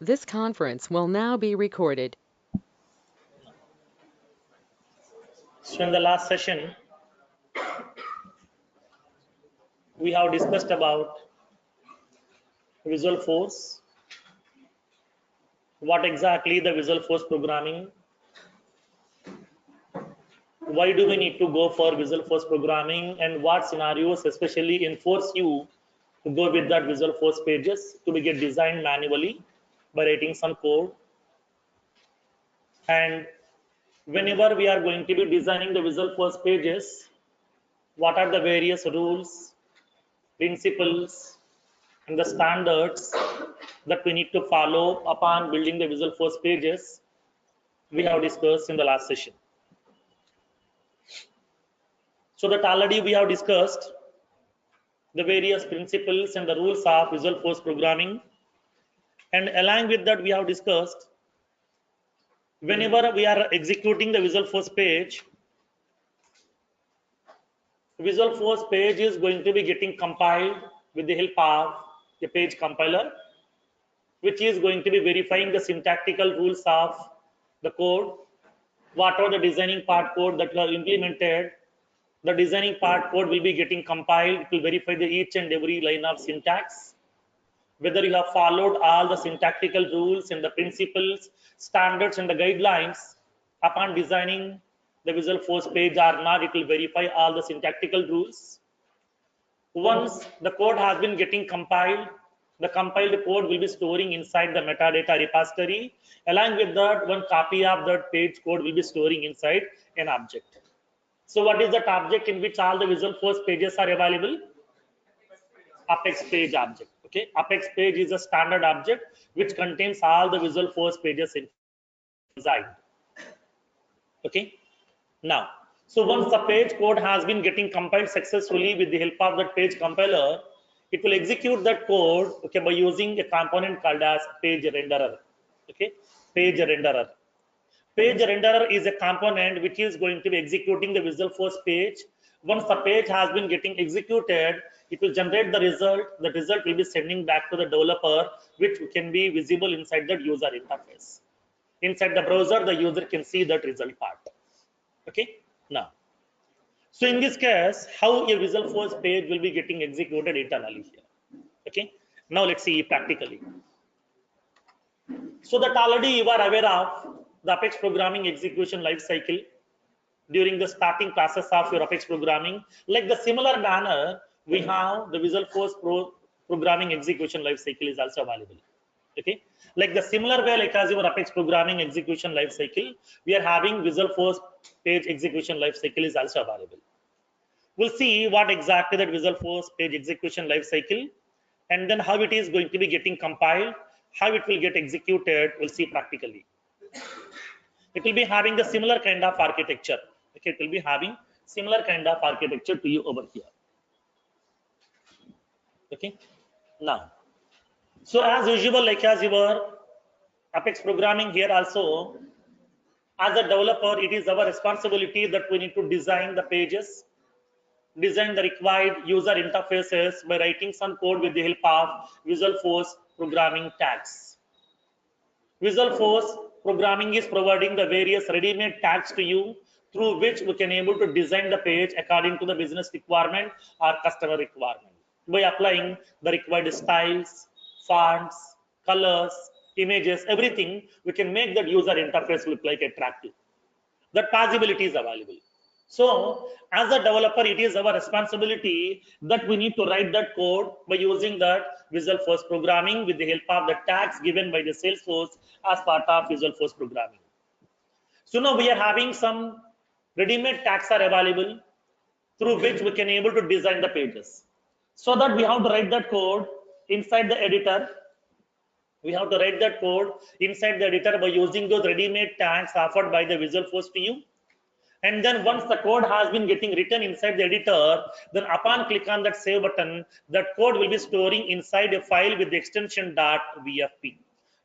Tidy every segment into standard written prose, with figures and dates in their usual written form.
This conference will now be recorded. So in the last session, we have discussed about Visualforce, what exactly the Visualforce programming, why do we need to go for Visualforce programming, and what scenarios especially enforce you to go with that Visualforce pages to be get designed manually by writing some code. And whenever we are going to be designing the Visualforce pages, what are the various rules, principles, and the standards that we need to follow upon building the Visualforce pages we have discussed in the last session. So that already we have discussed the various principles and the rules of Visualforce programming, and along with that we have discussed whenever we are executing the Visualforce page, Visualforce page is going to be getting compiled with the help of a page compiler, which is going to be verifying the syntactical rules of the code, what are the designing part code that are implemented. The designing part code will be getting compiled to verify the each and every line of syntax, whether you have followed all the syntactical rules and the principles, standards, and the guidelines upon designing the Visualforce page or not. It will verify all the syntactical rules. Once the code has been getting compiled, the compiled code will be storing inside the metadata repository. Along with that, one copy of that page code will be storing inside an object. So what is that object in which all the Visualforce pages are available? Apex page object. Okay, Apex page is a standard object which contains all the Visualforce pages inside. Okay, now, so once the page code has been getting compiled successfully with the help of that page compiler, it will execute that code, okay, by using a component called as page renderer. Okay, page renderer. Page renderer is a component which is going to be executing the Visualforce page. Once the page has been getting executed, it will generate the result. The result will be sending back to the developer, which can be visible inside the user interface. Inside the browser, the user can see that result part. Okay, now, so in this case, how a Visualforce page will be getting executed internally here. Okay, now let's see practically. So that already you are aware of the Apex programming execution lifecycle during the starting process of your Apex programming. Like the similar manner, we have the Visualforce programming execution lifecycle is also available. Okay, like the similar way, like as your Apex programming execution lifecycle, we are having Visualforce page execution lifecycle is also available. We'll see what exactly that Visualforce page execution lifecycle, and then how it is going to be getting compiled, how it will get executed. We'll see practically. It will be having the similar kind of architecture. Okay, it will be having similar kind of architecture to you over here. Okay, now, so as usual, like as your Apex programming here also, as a developer, it is our responsibility that we need to design the pages, design the required user interfaces by writing some code with the help of Visualforce programming tags. Visualforce programming is providing the various ready-made tags to you through which we can able to design the page according to the business requirement or customer requirement by applying the required styles, fonts, colors, images, everything. We can make that user interface look like attractive. That possibility is available. So as a developer, it is our responsibility that we need to write that code by using that Visualforce programming with the help of the tags given by the Salesforce as part of Visualforce programming. So now we are having some ready-made tags are available through which we can able to design the pages. So that we have to write that code inside the editor. We have to write that code inside the editor by using those ready-made tags offered by the Visualforce to you. And then once the code has been getting written inside the editor, then upon click on that save button, that code will be storing inside a file with the extension .vfp.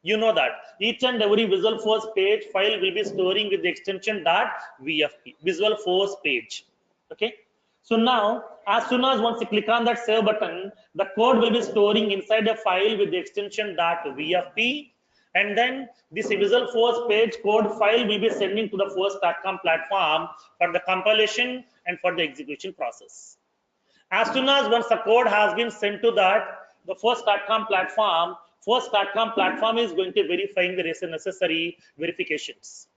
You know that each and every Visualforce page file will be storing with the extension .vfp, Visualforce page. Okay. So now, as soon as once you click on that save button, the code will be storing inside a file with the extension .vfp. and then this Visualforce page code file will be sending to the force.com platform for the compilation and for the execution process. As soon as once the code has been sent to that, the force.com platform is going to verifying the necessary verifications.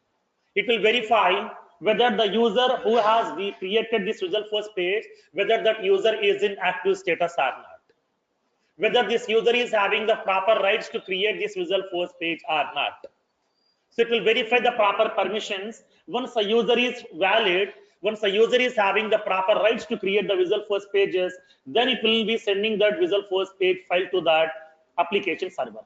It will verify whether the user who has created this Visualforce page, whether that user is in active status or not, whether this user is having the proper rights to create this Visualforce page or not. So it will verify the proper permissions. Once a user is valid, once a user is having the proper rights to create the Visualforce pages, then it will be sending that Visualforce page file to that application server.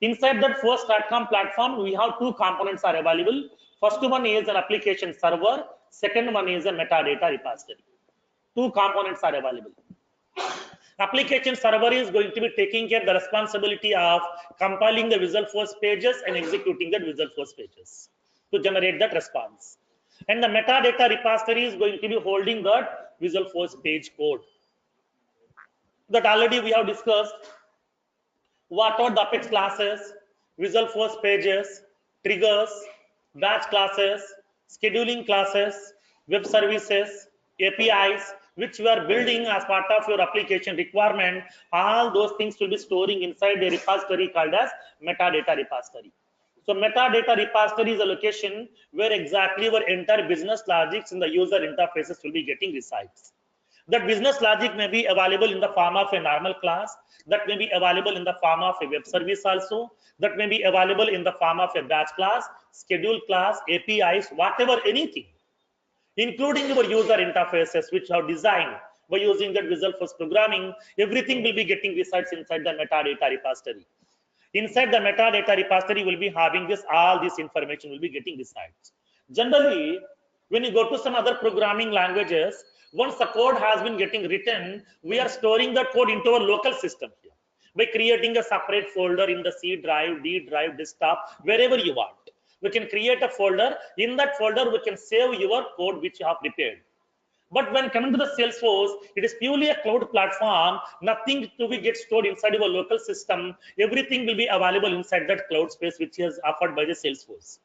Inside that force.com platform, we have two components are available. First one is an application server. Second one is a metadata repository. Two components are available. Application server is going to be taking care of the responsibility of compiling the Visualforce pages and executing the Visualforce pages to generate that response. And the metadata repository is going to be holding that Visualforce page code. That already we have discussed. What are the Apex classes, Visualforce pages, triggers, batch classes, scheduling classes, web services, APIs, which you are building as part of your application requirement. All those things will be storing inside a repository called as metadata repository. So metadata repository is a location where exactly our entire business logics in the user interfaces will be getting resides. That business logic may be available in the form of a normal class, that may be available in the form of a web service also, that may be available in the form of a batch class, schedule class, APIs, whatever, anything, including your user interfaces which are designed by using that Visualforce programming. Everything will be getting resides inside the metadata repository. Inside the metadata repository will be having this, all this information will be getting resides. Generally, when you go to some other programming languages, once the code has been getting written, we are storing the code into our local system here by creating a separate folder in the C drive, D drive, desktop, wherever you want. We can create a folder. In that folder, we can save your code which you have prepared. But when coming to the Salesforce, it is purely a cloud platform. Nothing to be get stored inside your local system. Everything will be available inside that cloud space which is offered by the Salesforce.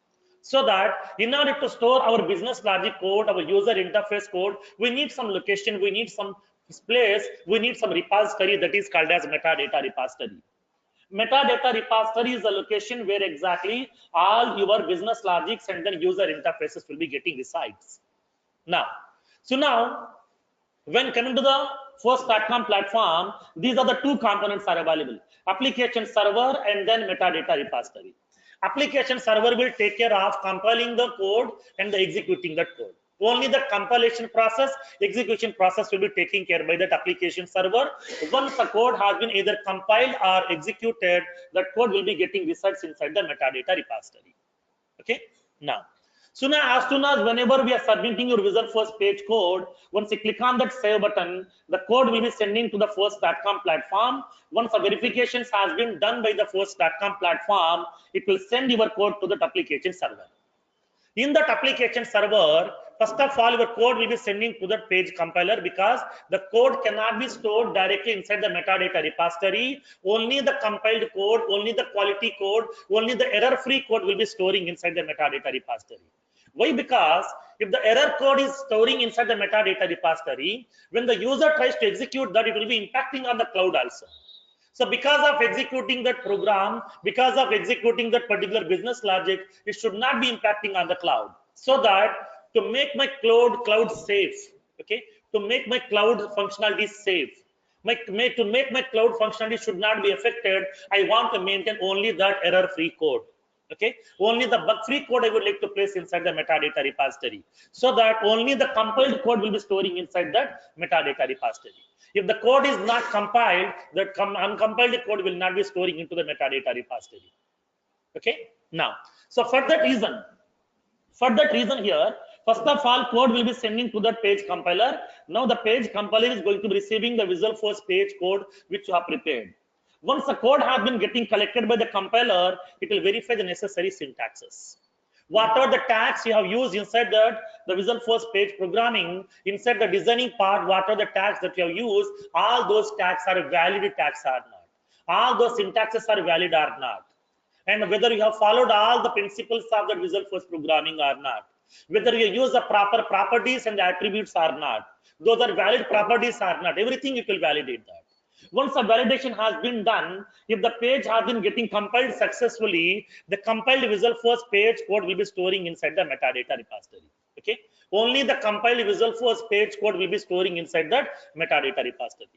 So that in order to store our business logic code, our user interface code, we need some location, we need some place, we need some repository that is called as metadata repository. Metadata repository is a location where exactly all your business logics and then user interfaces will be getting resides. Now, when coming to the force.com platform, these are the two components are available: application server and then metadata repository. Application server will take care of compiling the code and the executing that code. Only the compilation process, execution process will be taken care by that application server. Once the code has been either compiled or executed, that code will be getting resides inside the metadata repository. Okay. Now, as soon as whenever we are submitting your Visualforce page code, once you click on that save button, the code will be sending to the force.com platform. Once the verifications has been done by the force.com platform, it will send your code to that application server. In that application server, first of all, your code will be sending to that page compiler, because the code cannot be stored directly inside the metadata repository. Only the compiled code, only the quality code, only the error-free code will be storing inside the metadata repository. Why? Because if the error code is storing inside the metadata repository, when the user tries to execute that, it will be impacting on the cloud also. So because of executing that program, because of executing that particular business logic, it should not be impacting on the cloud. So that to make my cloud safe, okay, to make my cloud functionality safe, to make my cloud functionality should not be affected, I want to maintain only that error-free code. Okay, only the bug-free code I would like to place inside the metadata repository, so that only the compiled code will be storing inside that metadata repository. If the code is not compiled, that uncompiled code will not be storing into the metadata repository. Okay. Now, so for that reason here, first of all, code will be sending to that page compiler. Now the page compiler is going to be receiving the Visualforce page code which you have prepared. Once the code has been getting collected by the compiler, it will verify the necessary syntaxes. What are the tags you have used inside that the Visualforce page programming, inside the designing part, what are the tags that you have used? All those tags are valid tags or not. All those syntaxes are valid or not. and whether you have followed all the principles of the Visual Force programming or not, whether you use the proper properties and attributes or not, those are valid properties or not, everything it will validate that. Once the validation has been done, if the page has been getting compiled successfully, the compiled Visual Force page code will be storing inside the metadata repository. Okay, only the compiled Visual Force page code will be storing inside that metadata repository.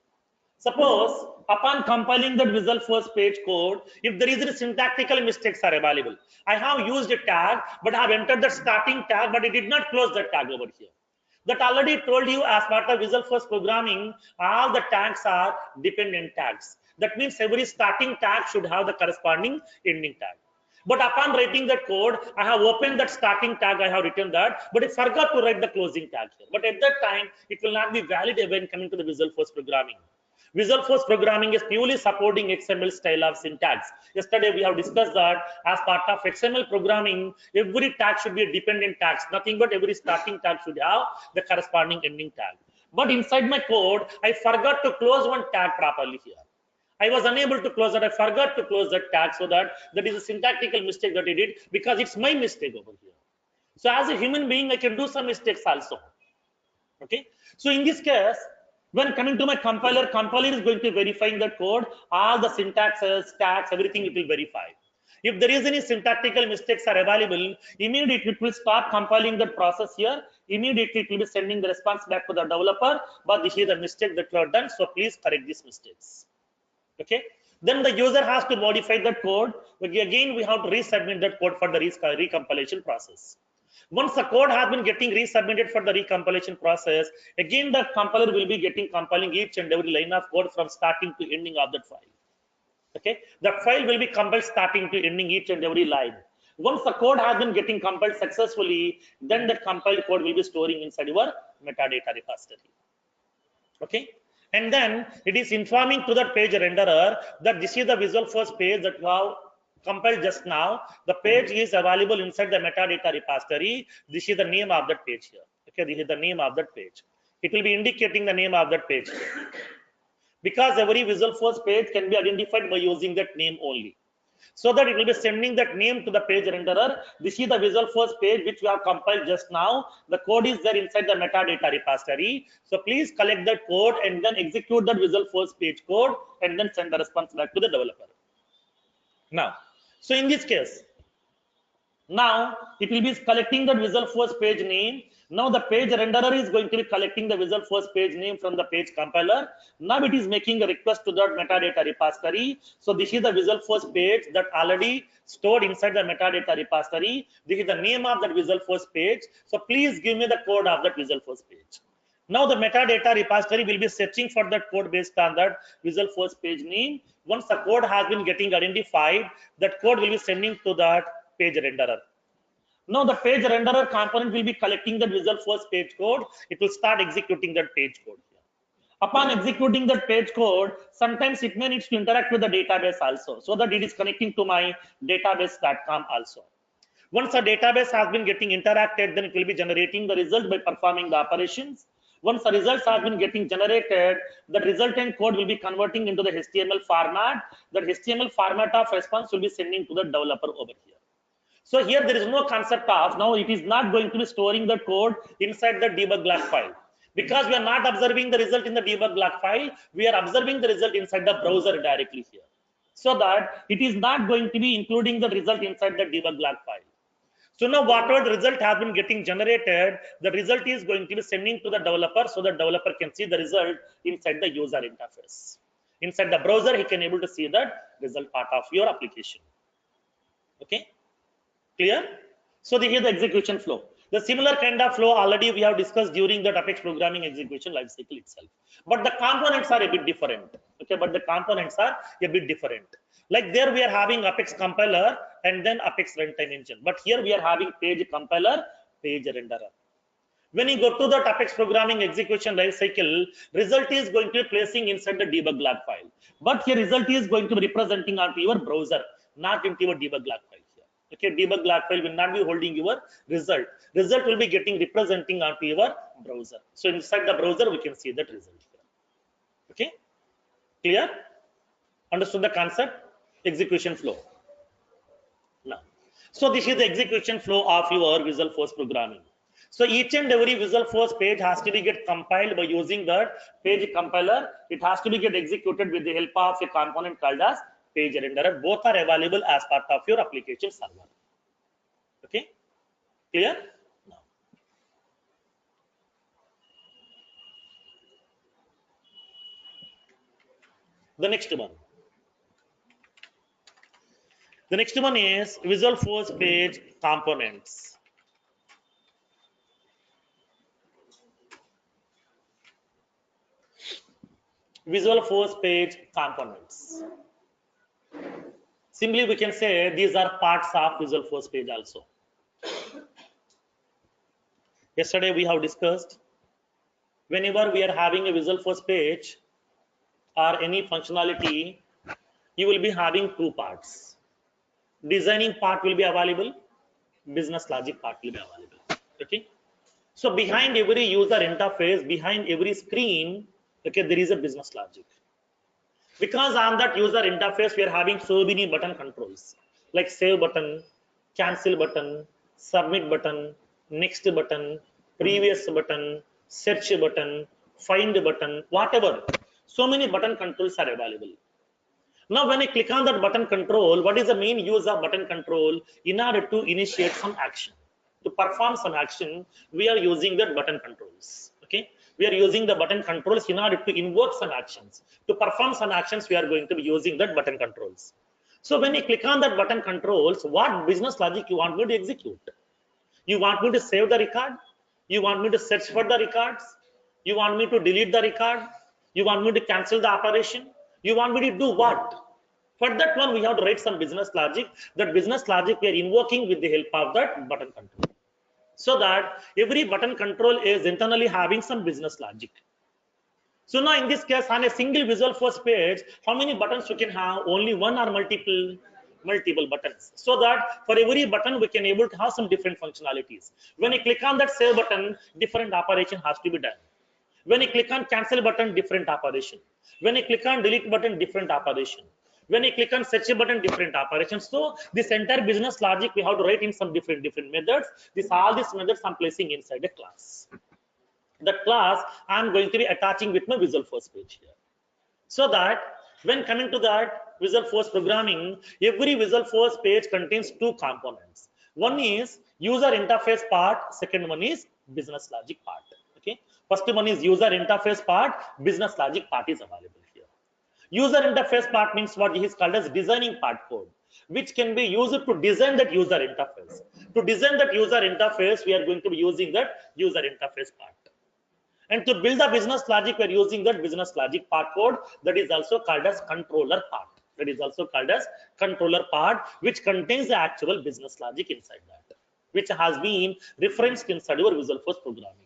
Suppose upon compiling that Visual Force page code, if there is any syntactical mistakes are available, I have used a tag, but I have entered the starting tag, but it did not close that tag over here. That already told you as part of Visual Force programming, all the tags are dependent tags. That means every starting tag should have the corresponding ending tag. But upon writing that code, I have opened that starting tag, I have written that, but I forgot to write the closing tag here. But at that time, it will not be valid when coming to the Visual Force programming. Visual Force programming is purely supporting XML style of syntax. Yesterday we have discussed that as part of XML programming, every tag should be a dependent tag. Nothing but every starting tag should have the corresponding ending tag. But inside my code, I forgot to close one tag properly here. I was unable to close that. I forgot to close that tag, so that is a syntactical mistake that I did, because it's my mistake over here. So as a human being, I can do some mistakes also. Okay. So in this case, when coming to my compiler, compiler is going to verifying that code, all the syntaxes, tags, everything it will verify. If there is any syntactical mistakes are available, immediately it will start compiling that process here. Immediately it will be sending the response back to the developer, but this is the mistake that you have done, so please correct these mistakes. Okay. Then the user has to modify that code. Again, we have to resubmit that code for the recompilation process. Once the code has been getting resubmitted for the recompilation process, again the compiler will be compiling each and every line of code from starting to ending of that file. Okay, that file will be compiled starting to ending each and every line. Once the code has been getting compiled successfully, then the compiled code will be storing inside your metadata repository. Okay, and then it is informing to that page renderer that this is the Visual Force page that you have compiled just now. The page is available inside the metadata repository. This is the name of that page here. Okay, this is the name of that page. It will be indicating the name of that page, because every Visual Force page can be identified by using that name only. So that it will be sending that name to the page renderer. This is the Visual Force page which we have compiled just now. The code is there inside the metadata repository. So please collect that code and then execute that Visual Force page code and then send the response back to the developer. Now, so in this case, now it will be collecting the Visual Force page name. Now the page renderer is going to be collecting the Visual Force page name from the page compiler. Now it is making a request to that metadata repository. So this is the Visual Force page that already stored inside the metadata repository. This is the name of that Visual Force page. So please give me the code of that Visual Force page. Now the metadata repository will be searching for that code based on that Visual Force page name. Once the code has been getting identified, that code will be sending to that page renderer. Now the page renderer component will be collecting the Visual Force page code. It will start executing that page code here. Upon executing that page code, sometimes it may need to interact with the database also, so that it is connecting to my database.com also. Once the database has been getting interacted, then it will be generating the result by performing the operations. Once the results have been getting generated, the resultant code will be converting into the HTML format. That HTML format of response will be sending to the developer over here. So here there is no concept of, now it is not going to be storing the code inside the debug log file, because we are not observing the result in the debug log file. We are observing the result inside the browser directly here, so that it is not going to be including the result inside the debug log file. So now whatever the result has been getting generated, the result is going to be sending to the developer, so the developer can see the result inside the user interface. Inside the browser, he can able to see that result part of your application. Okay, clear? So this is the execution flow. The similar kind of flow already we have discussed during the Apex programming execution lifecycle itself. But the components are a bit different. Okay, but the components are a bit different. Like there we are having Apex compiler and then Apex runtime engine. But here we are having page compiler, page renderer. When you go to the Apex programming execution lifecycle, result is going to be placing inside the debug log file. But here result is going to be representing onto your browser, not into your debug log file here. Okay, debug log file will not be holding your result. Result will be getting representing onto your browser. So inside the browser, we can see that result here. Okay, clear? Understood the concept? Execution flow. Now, so this is the execution flow of your Visual Force programming. So each and every Visual Force page has to be get compiled by using that page compiler. It has to be get executed with the help of a component called as page renderer. Both are available as part of your application server. Okay, clear? Now, the next one. The next one is Visual Force page components. Visual Force page components. Simply we can say these are parts of Visual Force page also. Yesterday we have discussed whenever we are having a Visual Force page or any functionality, you will be having two parts. Designing part will be available, business logic part will be available. Okay. So behind every user interface, behind every screen, okay, there is a business logic. Because on that user interface, we are having so many button controls like save button, cancel button, submit button, next button, previous button, search button, find button, whatever. So many button controls are available. Now, when I click on that button control, what is the main use of button control? In order to initiate some action, to perform some action, we are using that button controls. Okay, we are using the button controls in order to invoke some actions. To perform some actions, we are going to be using that button controls. So when you click on that button controls, what business logic you want me to execute? You want me to save the record? You want me to search for the records? You want me to delete the record? You want me to cancel the operation? You want me to do what? For that one, we have to write some business logic. That business logic we are invoking with the help of that button control. So that every button control is internally having some business logic. So now in this case, on a single Visual Force page, how many buttons you can have? Only one or multiple? Multiple buttons. So that for every button, we can able to have some different functionalities. When you click on that save button, different operation has to be done. When you click on cancel button, different operation. When you click on delete button, different operation. When you click on search button, different operations. So this entire business logic we have to write in some different methods. All these methods I'm placing inside a class. The class I'm going to be attaching with my Visual Force page here. So that when coming to that Visual Force programming, every Visual Force page contains two components. One is user interface part, second one is business logic part. Okay, first one is user interface part, business logic part is available here. User interface part means what is called as designing part code, which can be used to design that user interface. To design that user interface, we are going to be using that user interface part. And to build the business logic, we are using that business logic part code that is also called as controller part. That is also called as controller part, which contains the actual business logic inside that, which has been referenced inside your Visual Force programming.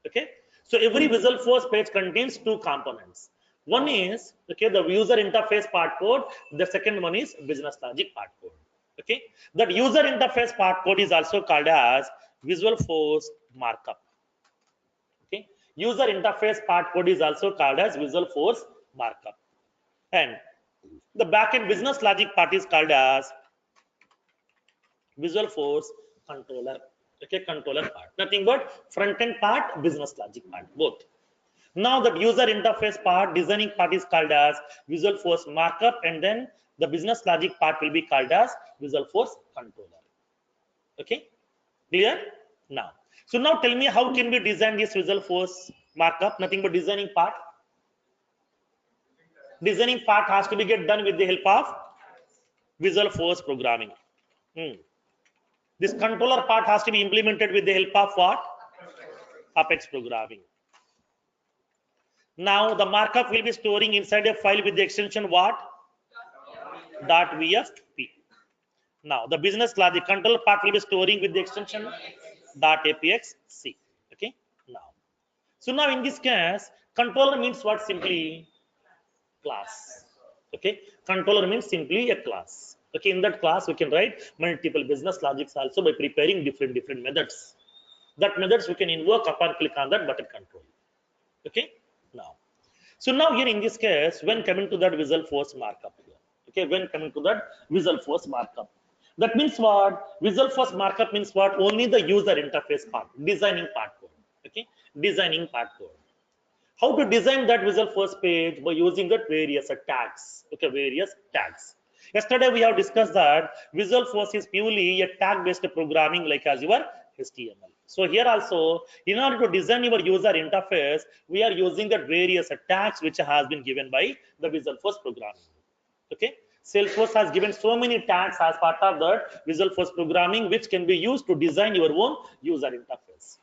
Okay, so every Visual Force page contains two components. One is okay the user interface part code. The second one is business logic part code. Okay, that user interface part code is also called as Visual Force markup. Okay, user interface part code is also called as Visual Force markup, and the backend business logic part is called as Visual Force controller. Okay, controller part, nothing but front end part, business logic part, both. Now the user interface part, designing part is called as Visual Force markup, and then the business logic part will be called as Visual Force controller. Okay, clear? Now, so now tell me how can we design this Visual Force markup? Nothing but designing part. Designing part has to be get done with the help of Visual Force programming. This controller part has to be implemented with the help of what? Apex programming. Now the markup will be storing inside a file with the extension what? .vfp. Now the business logic control part will be storing with the extension .apxc. Okay. Now, so now in this case, controller means what? Simply class. Okay, controller means simply a class. Okay, in that class we can write multiple business logics also by preparing different methods. That methods we can invoke upon click on that button control. Okay. Now, so now here in this case, when coming to that Visual Force markup here, okay, when coming to that Visual Force markup, That means what? Visual Force markup means what? Only the user interface part, designing part code. Okay, designing part code. How to design that Visual Force page? By using the various tags. Okay, various tags. Yesterday we have discussed that Visual Force is purely a tag-based programming like as your HTML. So here also, in order to design your user interface, we are using the various tags which has been given by the Visual Force programming. Okay, Salesforce has given so many tags as part of that Visual Force programming, which can be used to design your own user interface.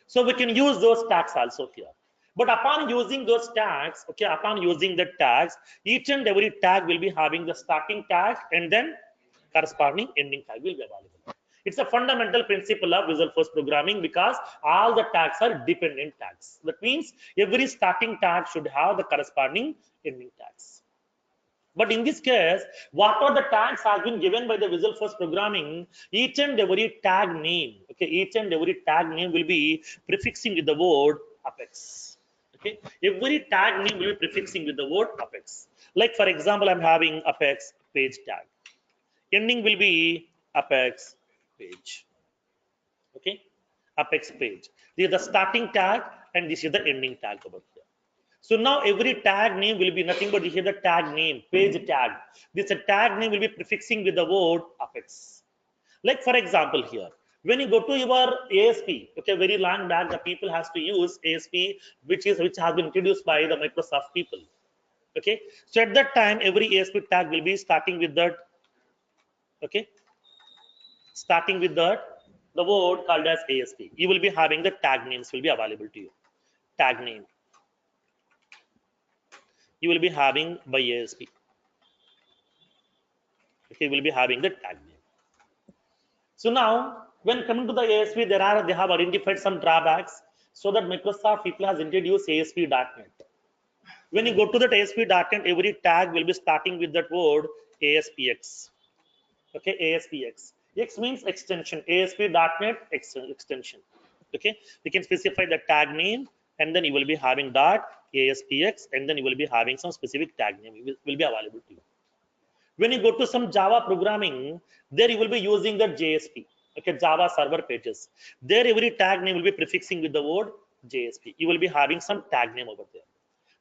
So we can use those tags also here. But upon using those tags, okay, upon using the tags, each and every tag will be having the starting tag and then corresponding ending tag will be available. It's a fundamental principle of Visual Force programming because all the tags are dependent tags. That means every starting tag should have the corresponding ending tags. But in this case, whatever the tags has been given by the Visual Force programming, each and every tag name, okay, each and every tag name will be prefixing with the word apex. Okay, every tag name will be prefixing with the word apex. Like for example, I'm having apex page tag. Ending will be apex page. Okay, apex page. This is the starting tag and this is the ending tag over here. So now every tag name will be nothing but here the tag name, page tag. This tag name will be prefixing with the word apex. Like for example here, when you go to your ASP, okay, very long back the people has to use ASP, which has been introduced by the Microsoft people. Okay, so at that time every ASP tag will be starting with that. Okay, starting with that the word called as ASP. You will be having the tag names will be available to you. Tag name you will be having by ASP. Okay, will be having the tag name. So now, when coming to the ASP, they have identified some drawbacks so that Microsoft people has introduced ASP.NET. When you go to that ASP.NET, every tag will be starting with that word ASPX. Okay, ASPX. X means extension. ASP.NET extension. Okay, we can specify the tag name and then you will be having dot ASPX and then you will be having some specific tag name will be available to you. When you go to some Java programming, there you will be using the JSP, okay, Java server pages. There every tag name will be prefixing with the word JSP. You will be having some tag name over there.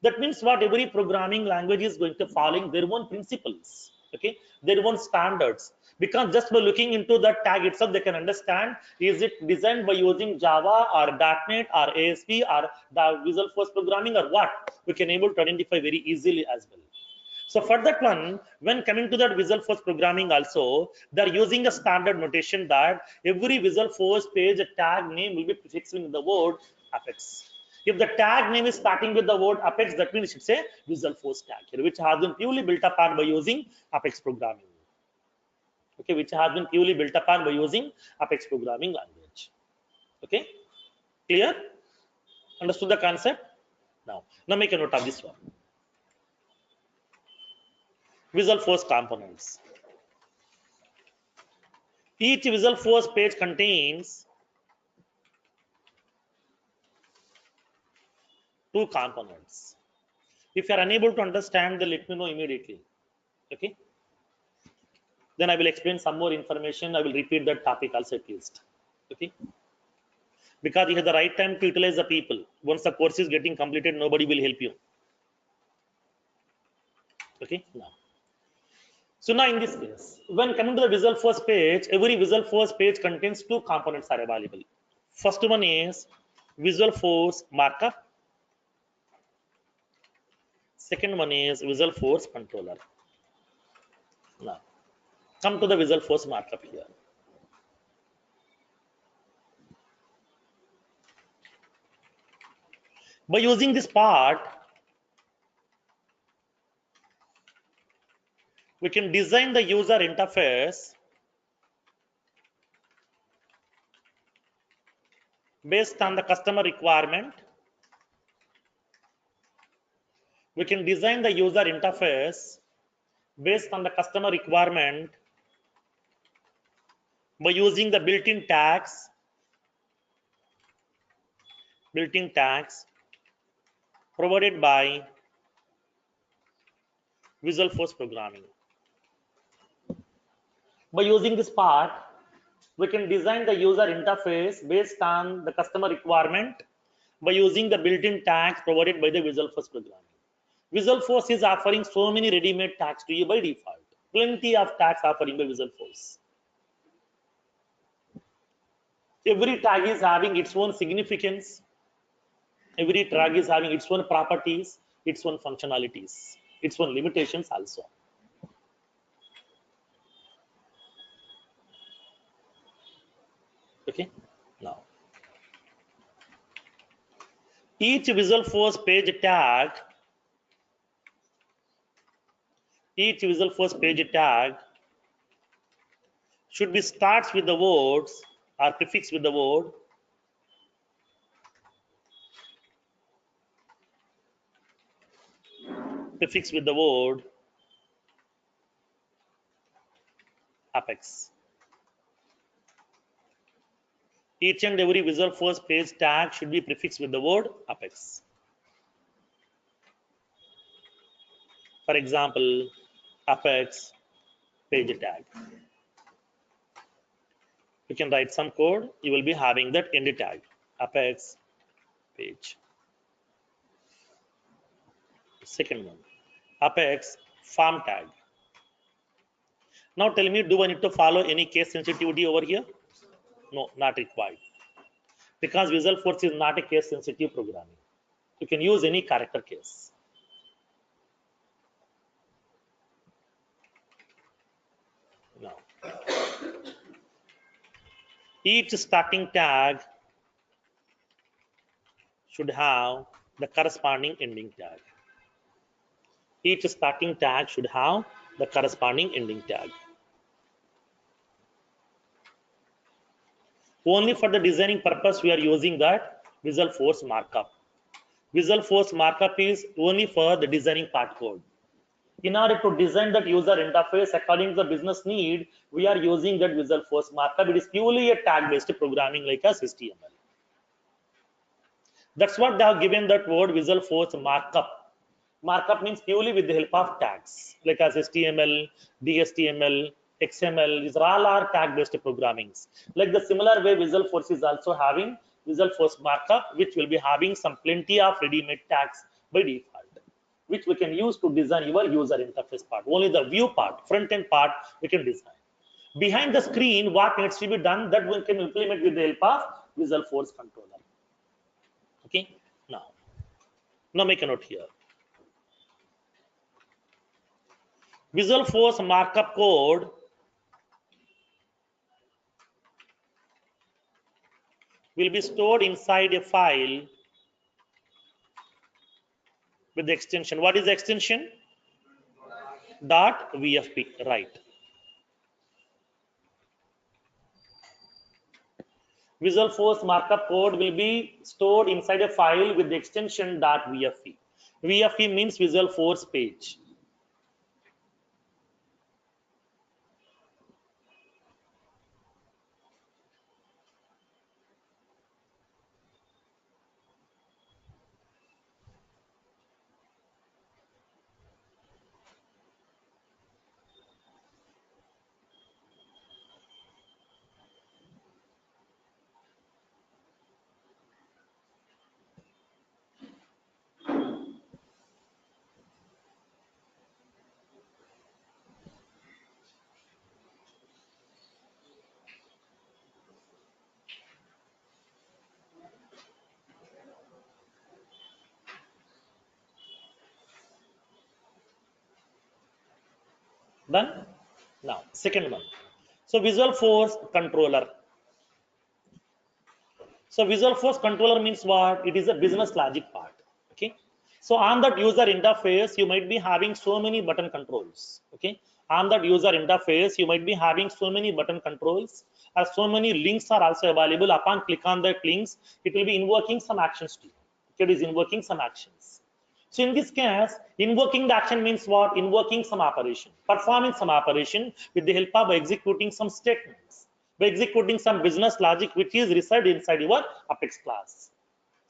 That means what every programming language is going to following their own principles, okay, their own standards. Because just by looking into that tag itself, they can understand is it designed by using Java or .NET or ASP or the Visual Force programming or what. We can able to identify very easily as well. So for that one, when coming to that Visual Force programming also, they're using a standard notation that every Visual Force page tag name will be prefixing with the word apex. If the tag name is starting with the word apex, that means it's a Visual Force tag here, which has been purely built upon by using apex programming. Okay, which has been purely built upon by using apex programming language. Okay, clear? Understood the concept? Now make a note of this one. Visual Force components. Each Visual Force page contains two components. If you are unable to understand, then let me know immediately. Okay. Then I will explain some more information. I will repeat that topic also at least. Okay. Because you have the right time to utilize the people. Once the course is getting completed, nobody will help you. Okay. Now. So now in this case, when coming to the Visual Force page, every Visual Force page contains two components are available. First one is Visual Force markup. Second one is Visual Force controller. Now, come to the Visual Force markup here. By using this part, we can design the user interface based on the customer requirement. We can design the user interface based on the customer requirement by using the built-in tags provided by Visual Force programming. By using this part, we can design the user interface based on the customer requirement by using the built-in tags provided by the Visualforce programming. Visualforce is offering so many ready-made tags to you by default. Plenty of tags offering by Visualforce. Every tag is having its own significance. Every tag is having its own properties, its own functionalities, its own limitations also. Okay, now each Visualforce page tag, should be starts with the words or prefix with the word Apex. Each and every Visualforce page tag should be prefixed with the word Apex. For example, Apex page tag. You can write some code. You will be having that end tag, Apex page. Second one, Apex form tag. Now tell me, do I need to follow any case sensitivity over here? No, not required. Because Visualforce is not a case sensitive programming. You can use any character case. Now, each starting tag should have the corresponding ending tag. Each starting tag should have the corresponding ending tag. Only for the designing purpose we are using that Visualforce markup. Visualforce markup is only for the designing part code. In order to design that user interface according to the business need, we are using that Visualforce markup. It is purely a tag-based programming like as HTML. That's what they have given that word Visualforce markup. Markup means purely with the help of tags like as HTML, DHTML, XML. These are all tag-based programmings. Like the similar way, Visualforce is also having Visualforce markup, which will be having some plenty of ready-made tags by default, which we can use to design your user interface part. Only the view part, front-end part, we can design. Behind the screen, what needs to be done, that we can implement with the help of Visualforce controller. Okay, now make a note here. Visualforce markup code will be stored inside a file with the extension. What is the extension? .vfp, right. Visualforce markup code will be stored inside a file with the extension .vfp. VFP means Visualforce page. Done? Now, second one. So Visualforce controller. So Visualforce controller means what? It is a business logic part. Okay. So on that user interface, you might be having so many button controls. Okay. On that user interface, you might be having so many button controls, or so many links are also available. Upon click on that links, it will be invoking some actions to you. Okay, it is invoking some actions. So in this case, invoking the action means what? Invoking some operation, performing some operation with the help of executing some statements, by executing some business logic which is reside inside your Apex class.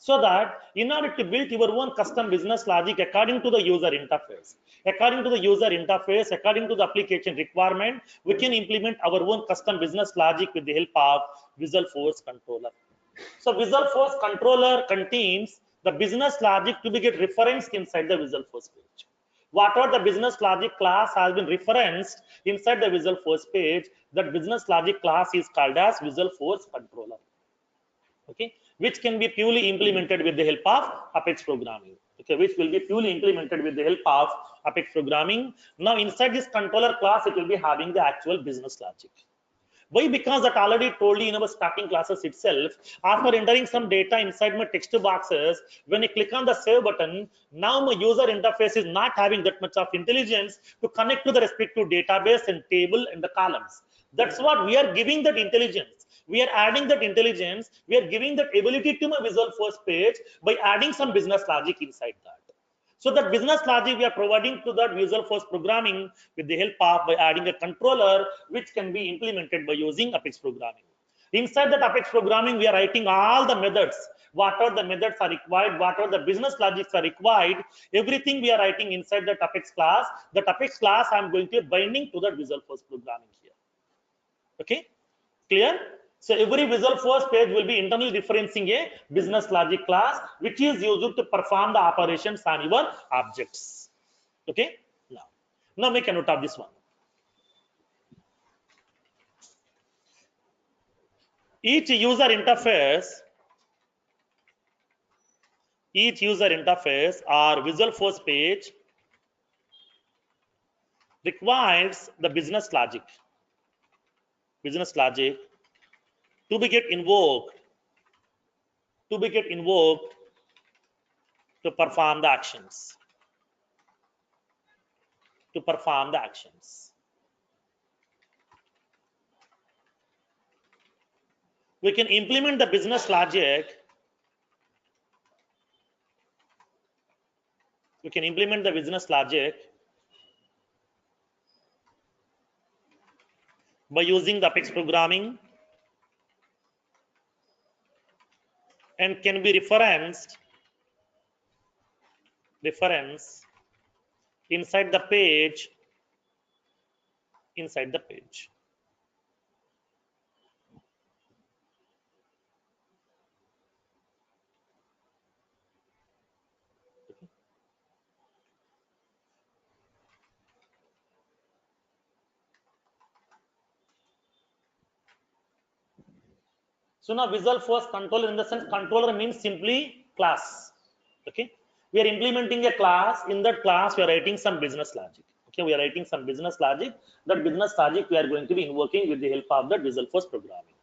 So that in order to build your own custom business logic according to the user interface, according to the application requirement, we can implement our own custom business logic with the help of Visual Force Controller. So Visual Force Controller contains the business logic to be get referenced inside the Visual Force page. Whatever the business logic class has been referenced inside the Visual Force page, that business logic class is called as Visual Force Controller. Okay, which can be purely implemented with the help of Apex programming. Okay, which will be purely implemented with the help of Apex programming. Now inside this controller class, it will be having the actual business logic. Why? Because that already told you in our starting classes itself. After entering some data inside my text boxes, when I click on the save button, now my user interface is not having that much of intelligence to connect to the respective database and table and the columns. That's what we are giving that intelligence. We are adding that intelligence. We are giving that ability to my Visual Force page by adding some business logic inside that. So that business logic we are providing to that Visual Force programming with the help of by adding a controller which can be implemented by using Apex programming. Inside that Apex programming, we are writing all the methods. Whatever the methods are required, whatever the business logics are required, everything we are writing inside that Apex class. That Apex class I am going to be binding to that Visual Force programming here. Okay, clear? So every Visual Force page will be internally referencing a business logic class, which is used to perform the operations on your objects. Okay, now make a note of this one. Each user interface or Visual Force page requires the business logic to be get invoked to perform the actions. We can implement the business logic. By using the Apex programming and can be referenced inside the page. So now Visual Force controller, in the sense controller means simply class. Okay, we are implementing a class. In that class we are writing some business logic. Okay, we are writing some business logic. That business logic we are going to be invoking with the help of the Visual Force programming.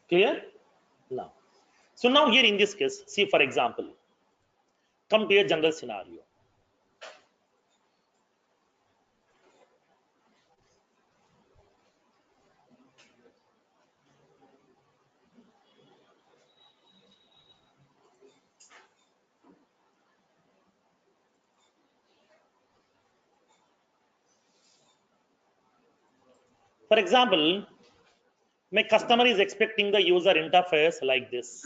Clear? Now, so now here in this case, see for example, come to a general scenario. For example, my customer is expecting the user interface like this.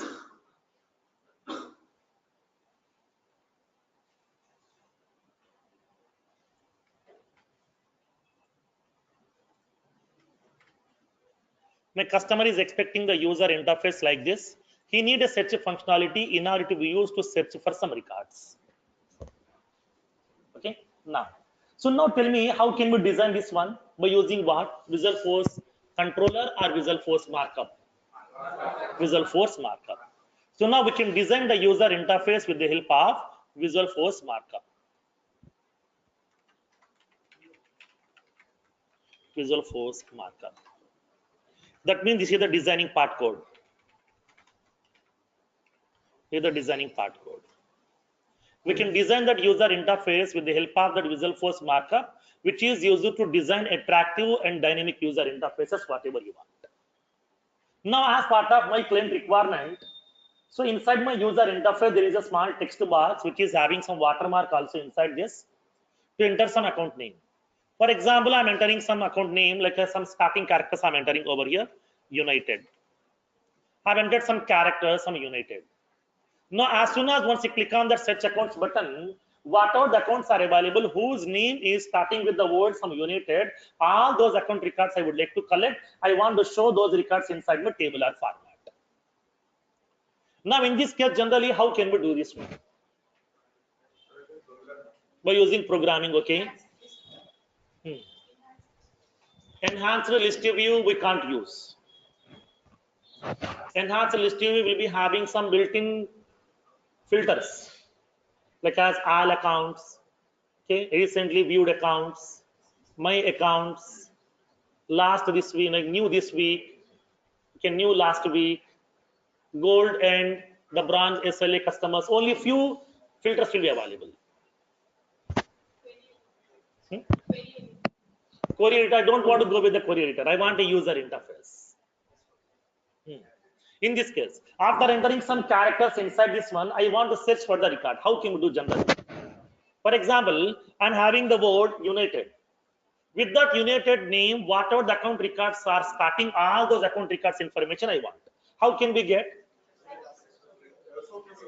My customer is expecting the user interface like this. He needs a search functionality in order to be used to search for some records. Okay, now, so now tell me, how can we design this one? By using what? Visual Force controller or Visual Force markup? Visual Force markup. So now we can design the user interface with the help of Visual Force markup. Visual Force markup. That means this is the designing part code. Here the designing part code. We can design that user interface with the help of that Visualforce markup, which is used to design attractive and dynamic user interfaces, whatever you want. Now, as part of my claim requirement, so inside my user interface, there is a small text box which is having some watermark also inside this to enter some account name. For example, I'm entering some account name like some starting characters I'm entering over here, United. I've entered some characters, some United. Now, as soon as once you click on that search accounts button, whatever the accounts are available whose name is starting with the word some United, all those account records I would like to collect. I want to show those records inside my tabular format. Now, in this case, generally, how can we do this one? By using programming, okay? Enhanced list view we can't use. Enhanced list view will be having some built-in filters, like as all accounts, okay, recently viewed accounts, my accounts, last this week, like new this week, okay, new last week, gold and the bronze SLA customers. Only few filters will be available. Query editor, I don't want to go with the query editor. I want a user interface. In this case, after entering some characters inside this one, I want to search for the record. How can we do generally? For example, I'm having the word United. With that United name, whatever the account records are starting, all those account records information I want. How can we get?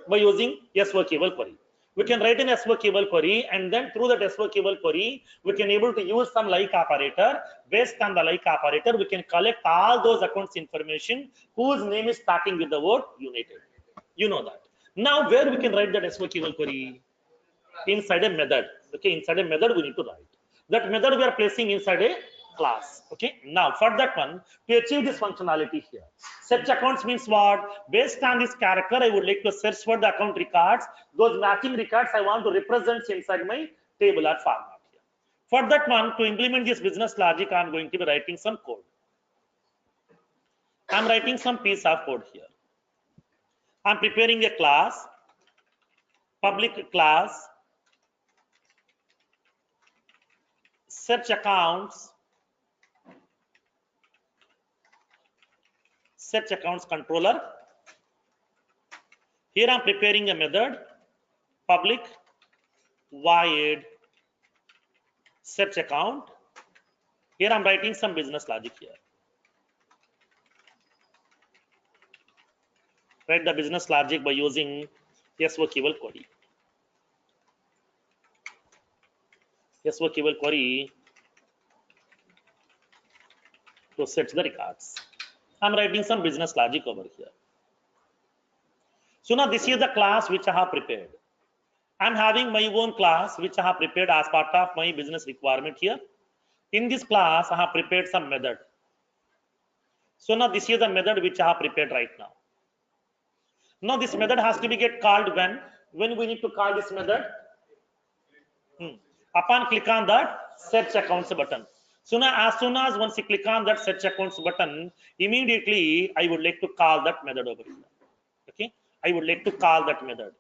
By using SOQL query. We can write an SOQL query, and then through that SOQL query, we can able to use some like operator. Based on the like operator, we can collect all those accounts information whose name is starting with the word United. You know that. Now, where we can write that SOQL query? Inside a method. Okay, inside a method we need to write. That method we are placing inside a class. Okay, now for that one, to achieve this functionality here, search accounts means what? Based on this character, I would like to search for the account records. Those matching records I want to represent inside my tabular format here. For that one, to implement this business logic, I'm going to be writing some code. I'm writing some piece of code here. I'm preparing a class, public class, search accounts controller. Here I'm preparing a method, public void search account. Here I'm writing some business logic here. Write the business logic by using SOQL query. SOQL query to search the records. I'm writing some business logic over here. So now this is the class which I have prepared. I'm having my own class which I have prepared as part of my business requirement here. In this class, I have prepared some method. So now this is the method which I have prepared right now. Now this method has to be get called when we need to call this method. Upon click on that search accounts button. So now as soon as once you click on that search accounts button, immediately I would like to call that method over here. Okay, I would like to call that method.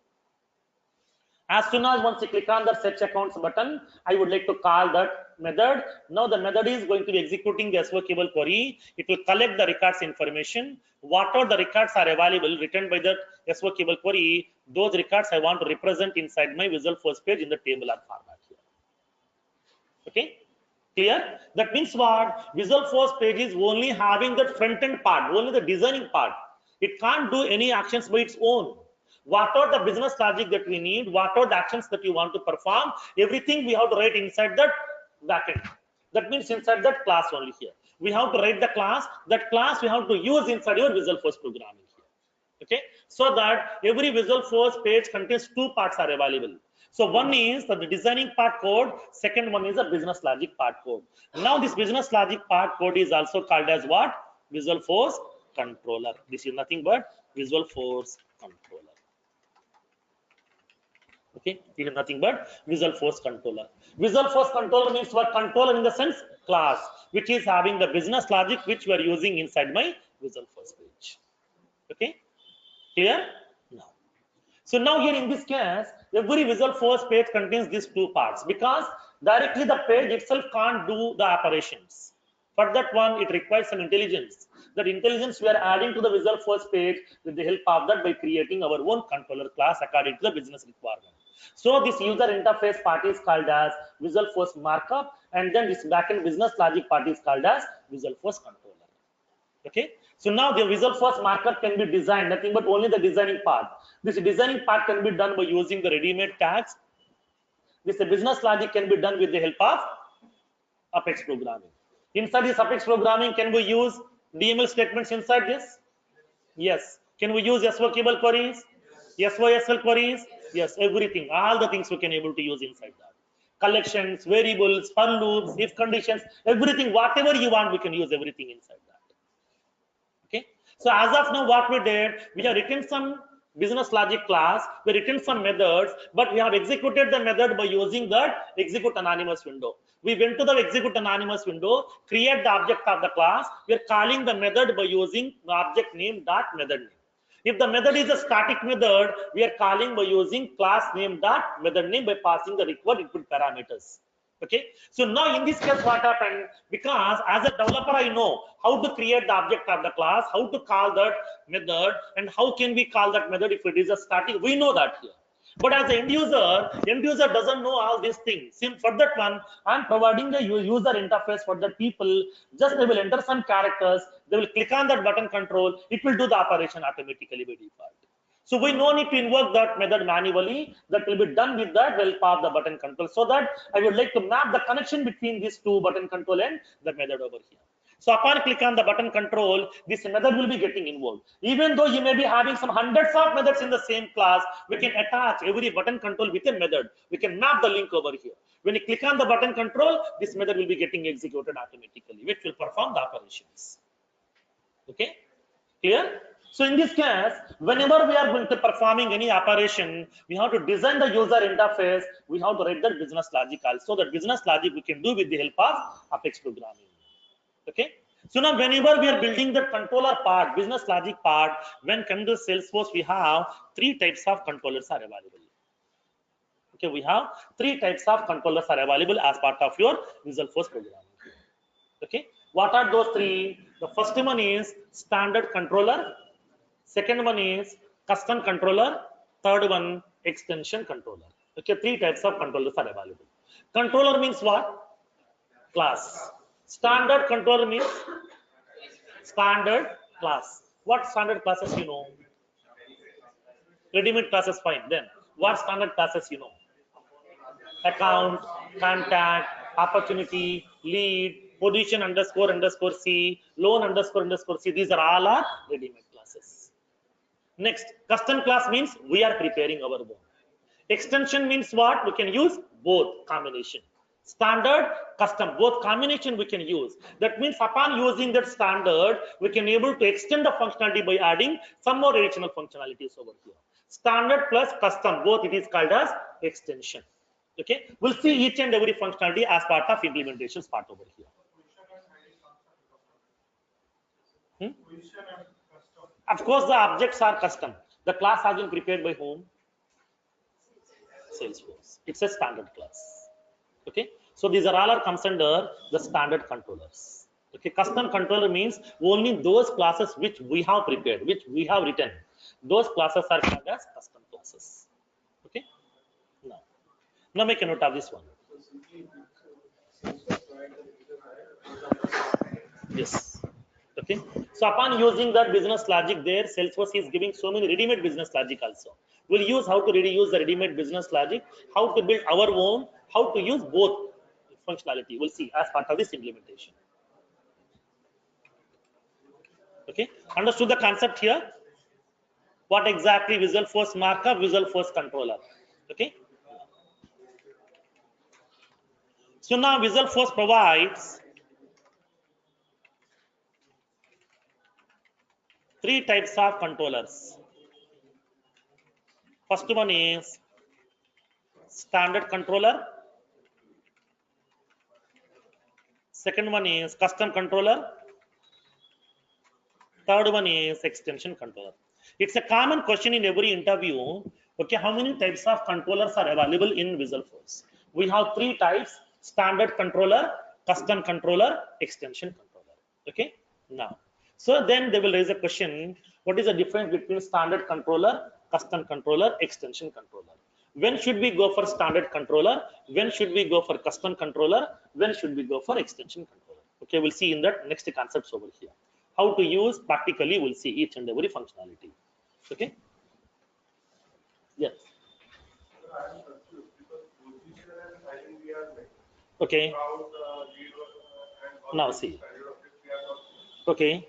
As soon as once you click on the search accounts button, I would like to call that method. Now the method is going to be executing the SOQL query. It will collect the records information. Whatever the records are available written by the SOQL query, those records I want to represent inside my Visualforce page in the tabular format here. Okay, clear? That means what? Visualforce page is only having that front end part, only the designing part. It can't do any actions by its own. What are the business logic that we need? What are the actions that you want to perform? Everything we have to write inside that backend. That means inside that class only here. We have to write the class. That class we have to use inside your Visualforce programming here. Okay, so that every Visualforce page contains two parts are available. So one is the designing part code. Second one is the business logic part code. Now this business logic part code is also called as what? Visualforce controller. This is nothing but Visualforce controller. Okay, it is nothing but Visualforce controller. Visualforce controller means what? Controller in the sense class, which is having the business logic which we are using inside my Visualforce page. Okay, clear? Now, So now here in this case, every Visualforce page contains these two parts because directly the page itself can't do the operations. For that one, it requires some intelligence. That intelligence we are adding to the Visualforce page with the help of that by creating our own controller class according to the business requirement. So this user interface part is called as Visualforce markup, and then this backend business logic part is called as Visualforce controller. Okay, so now the Visualforce markup can be designed, nothing but only the designing part. This designing part can be done by using the ready-made tags. This business logic can be done with the help of Apex programming. Inside this Apex programming, can we use DML statements inside this? Yes. Can we use SQL queries? SYSL queries? Yes, everything, all the things we can able to use inside that. Collections, variables, for loops, if conditions, everything, whatever you want, we can use everything inside that. Okay, so as of now what we did, we have written some business logic class, we written some methods, but we have executed the method by using that execute anonymous window. We went to the execute anonymous window, create the object of the class, we are calling the method by using the object name dot method name. If the method is a static method, we are calling by using class name dot method name by passing the required input parameters. Okay, so now in this case what happened, because as a developer I know how to create the object of the class, how to call that method, and how can we call that method if it is a static, we know that here. But as an end user doesn't know all these things. For that one, I'm providing the user interface for the people. Just they will enter some characters, they will click on that button control, it will do the operation automatically by default. So we no need to invoke that method manually. That will be done with that help of the button control. So that I would like to map the connection between these two button control and the method over here. So upon click on the button control, this method will be getting involved. Even though you may be having some hundreds of methods in the same class, we can attach every button control with a method. We can map the link over here. When you click on the button control, this method will be getting executed automatically, which will perform the operations. Okay, clear? So in this case, whenever we are going to performing any operation, we have to design the user interface. We have to write the business logic also. That business logic we can do with the help of Apex programming. Okay. So now whenever we are building the controller part, business logic part, when come to Salesforce, we have three types of controllers are available. Okay, we have three types of controllers are available as part of your Visualforce programming. Okay, what are those three? The first one is standard controller. Second one is custom controller. Third one, extension controller. Okay, three types of controllers are available. Controller means what? Class. Standard controller means standard class. What standard classes you know? Ready-made classes, fine. Then what standard classes you know? Account, contact, opportunity, lead, position underscore underscore C, loan underscore underscore C. These are all our ready-made classes. Next, custom class means we are preparing our own. Extension means what? We can use both combination. Standard, custom, both combination we can use. That means upon using that standard, we can able to extend the functionality by adding some more additional functionalities over here. Standard plus custom, both it is called as extension. Okay, we'll see each and every functionality as part of implementations part over here. Of course, the objects are custom. The class has been prepared by whom? Salesforce. It's a standard class. Okay, so these are all are comes under the standard controllers. Okay, custom controller means only those classes which we have prepared, which we have written. Those classes are called as custom classes. Okay, now make a note of this one. Yes. Okay, so upon using that business logic there, Salesforce is giving so many ready-made business logic also. We'll use how to really use the ready-made business logic, how to build our own, how to use both functionality. We'll see as part of this implementation. Okay, understood the concept here? What exactly Visualforce markup, Visualforce controller? Okay. So now Visualforce provides three types of controllers. First one is standard controller. Second one is custom controller. Third one is extension controller. It's a common question in every interview. Okay, how many types of controllers are available in Visualforce? We have three types: standard controller, custom controller, extension controller. Okay, now, so then they will raise a question: what is the difference between standard controller, custom controller, extension controller? When should we go for standard controller? When should we go for custom controller? When should we go for extension controller? Okay, we'll see in that next concepts over here. How to use practically, we'll see each and every functionality. Okay. Yes. Okay. Now see. Okay.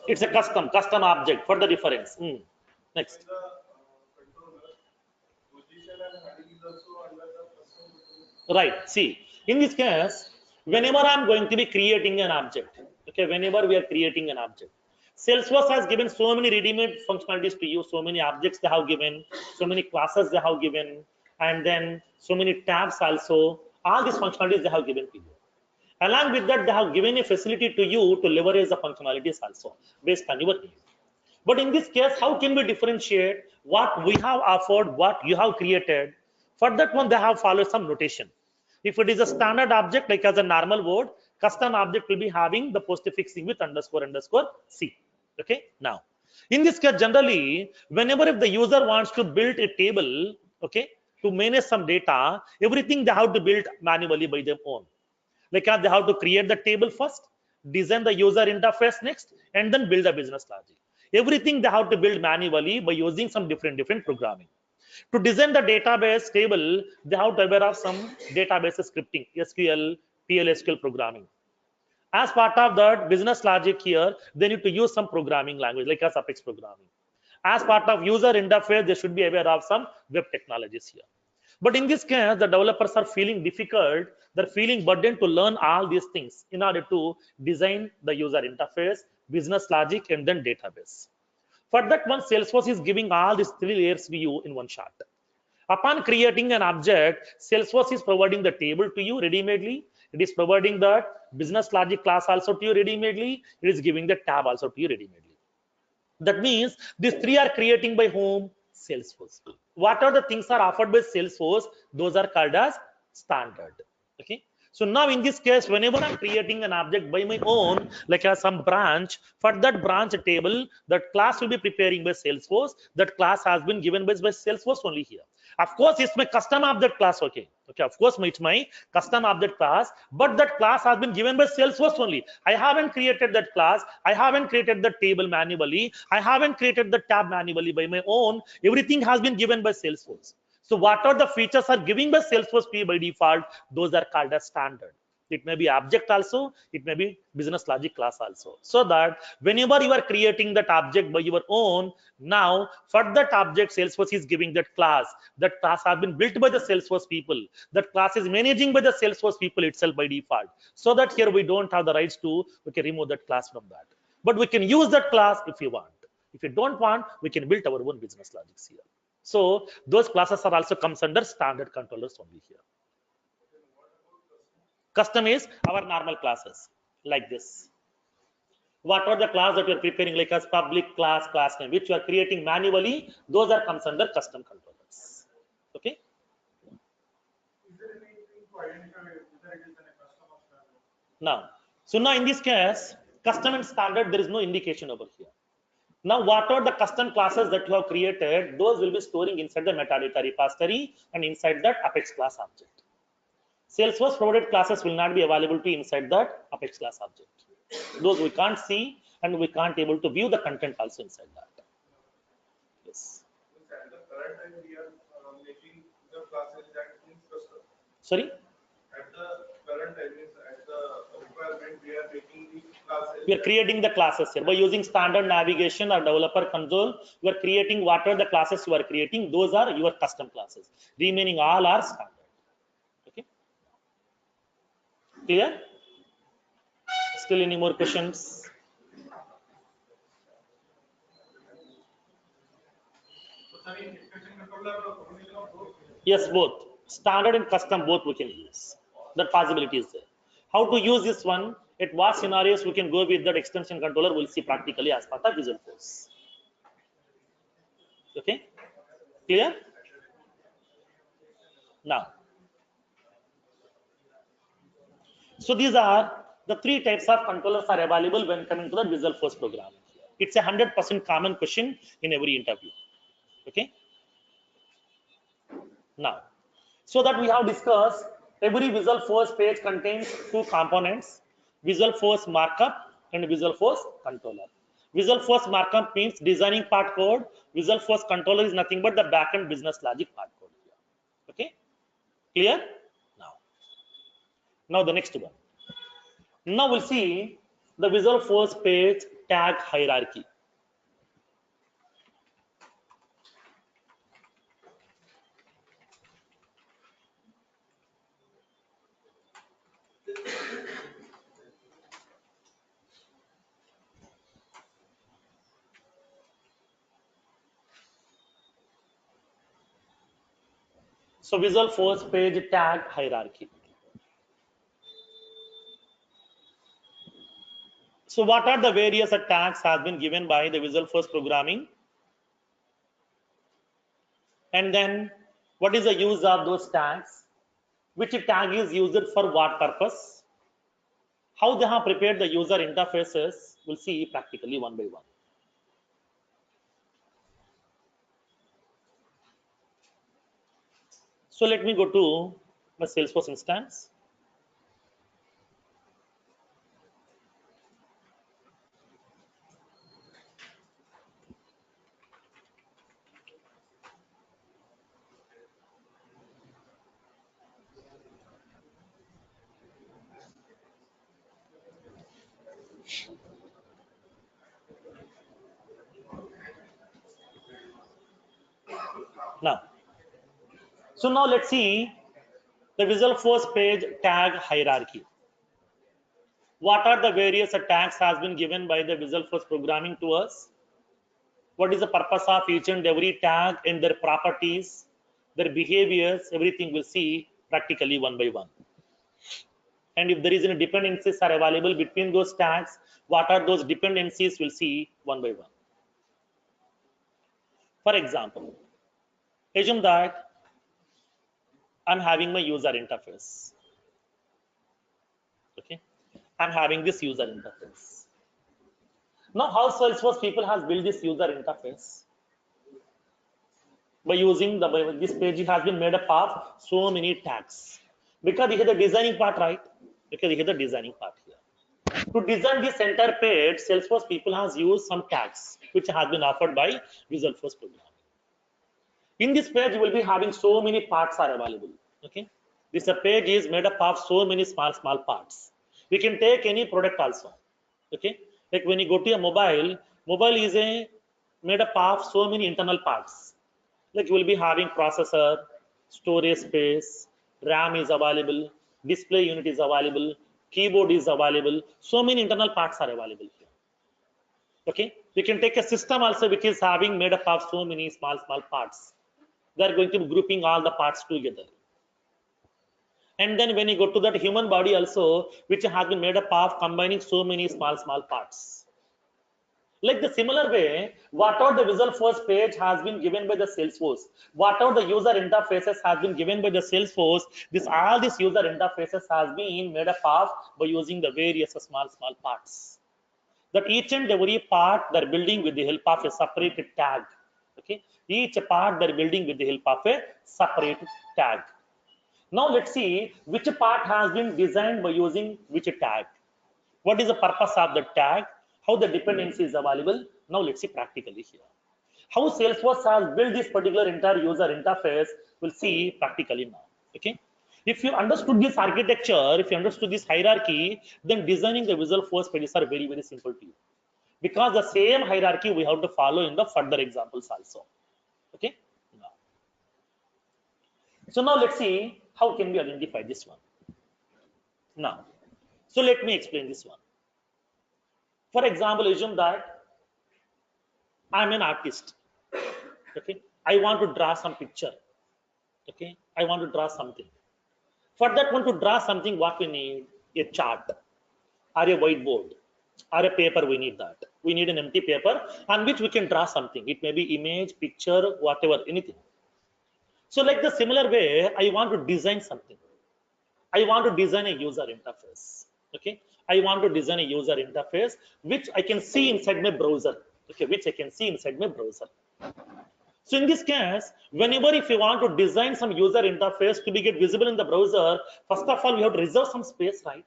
It's a custom object for the difference. Next. Right. See, in this case, whenever I'm going to be creating an object, okay, whenever we are creating an object, Salesforce has given so many ready-made functionalities to you, so many objects they have given, so many classes they have given, and then so many tabs also. All these functionalities they have given to you. Along with that, they have given a facility to you to leverage the functionalities also based on your need. But in this case, how can we differentiate what we have offered, what you have created? For that one, they have followed some notation. If it is a standard object, like as a normal word, custom object will be having the postfixing with underscore underscore C. Okay, now, in this case, generally, whenever if the user wants to build a table, okay, to manage some data, everything they have to build manually by their own. Like they have to create the table first, design the user interface next, and then build the business logic. Everything they have to build manually by using some different programming. To design the database table, they have to aware of some database scripting, SQL, PLSQL programming. As part of that business logic here, they need to use some programming language like as Apex programming. As part of user interface, they should be aware of some web technologies here. But in this case, the developers are feeling difficult, they're feeling burdened to learn all these things in order to design the user interface, business logic, and then database. For that one, Salesforce is giving all these three layers to you in one shot. Upon creating an object, Salesforce is providing the table to you ready-madely. It is providing that business logic class also to you ready-madely. It is giving the tab also to you ready-madely. That means these three are creating by whom? Salesforce. What are the things are offered by Salesforce? Those are called as standard. Okay. So now in this case, whenever I'm creating an object by my own, like as some branch, for that branch table, that class will be preparing by Salesforce. That class has been given by Salesforce only here. Of course, it's my custom object class. Okay. Okay. Of course, it's my custom object class, but that class has been given by Salesforce only. I haven't created that class. I haven't created the table manually. I haven't created the tab manually by my own. Everything has been given by Salesforce. So what are the features are giving by Salesforce by default? Those are called as standard. It may be object also, it may be business logic class also. So that whenever you are creating that object by your own, now for that object, Salesforce is giving that class. That class has been built by the Salesforce people. That class is managing by the Salesforce people itself by default. So that here we don't have the rights to remove that class from that. But we can use that class if you want. If you don't want, we can build our own business logics here. So those classes are also comes under standard controllers only here. Custom is our normal classes like this. What are the class that you're preparing like as public class, class name, which you are creating manually? Those are comes under custom controllers. Okay. Now, so now in this case, custom and standard, there is no indication over here. Now, what are the custom classes that you have created? Those will be storing inside the metadata repository and inside that Apex class object. Salesforce provided classes will not be available to inside that Apex class object. Those we can't see and we can't able to view the content also inside that. Yes. At the current time, we are making the classes that means custom. Sorry? At the current time, at the requirement, we are making the classes. We are creating the classes here by using standard navigation or developer console. We are creating what are the classes you are creating. Those are your custom classes. Remaining all are standard. Okay. Clear? Still any more questions? Yes, both. Standard and custom both we can use. That possibility is there. How to use this one? At what scenarios we can go with that extension controller? We'll see practically as part of Visualforce. Okay, clear? Now, so these are the three types of controllers are available when coming to the Visual Force programming. It's a 100% common question in every interview. Okay. Now, so that we have discussed, every Visual Force page contains two components: Visual Force markup and Visual Force controller. Visual Force markup means designing part code. Visual Force controller is nothing but the backend business logic part code. Okay, clear? Now the next one. Now we'll see the Visual Force page tag hierarchy. So Visual Force page tag hierarchy. So what are the various tags has been given by the Visual Force programming? And then what is the use of those tags? Which tag is used for what purpose? How they have prepared the user interfaces? We'll see practically one by one. So let me go to my Salesforce instance. Now, so now let's see the Visual Force page tag hierarchy. What are the various tags has been given by the Visual Force programming to us? What is the purpose of each and every tag and their properties, their behaviors, everything we'll see practically one by one. And if there is any dependencies are available between those tags, what are those dependencies we'll see one by one. For example, assume that I'm having my user interface. Okay, I'm having this user interface. Now, how Salesforce people has built this user interface? By using this page has been made up of so many tags. Because you have the designing part, right? Because you have the designing part here. To design this entire page, Salesforce people has used some tags which has been offered by Visual Force programming. In this page, you will be having so many parts are available. Okay, this page is made up of so many small parts. We can take any product also. Okay, like when you go to a mobile is made up of so many internal parts. Like you will be having processor, storage space, RAM is available, display unit is available, keyboard is available. So many internal parts are available here. Okay, we can take a system also which is having made up of so many small parts. They are going to be grouping all the parts together. And then when you go to that human body also, which has been made up of combining so many small parts. Like the similar way, whatever the Visual Force page has been given by the Salesforce, whatever the user interfaces has been given by the Salesforce, all these user interfaces has been made up of by using the various small parts. That each and every part they're building with the help of a separate tag. Okay, each part they're building with the help of a separate tag. Now let's see which part has been designed by using which tag. What is the purpose of the tag? How the dependency is available? Now let's see practically here. How Salesforce has built this particular entire user interface, we'll see practically now. Okay. If you understood this architecture, if you understood this hierarchy, then designing the Visual Force pages are very simple to you. Because the same hierarchy we have to follow in the further examples also. Okay. So now let's see how can we identify this one. Now, so let me explain this one. For example, assume that I'm an artist. Okay, I want to draw some picture. Okay, I want to draw something. For that one to draw something, what we need? A chart or a whiteboard. or a paper. We need that. We need an empty paper on which we can draw something. It may be image, picture, whatever, anything. So like the similar way, I want to design something. I want to design a user interface. Okay. I want to design a user interface which I can see inside my browser. Okay, which I can see inside my browser. So in this case, whenever if you want to design some user interface to be get visible in the browser, first of all, we have to reserve some space, right?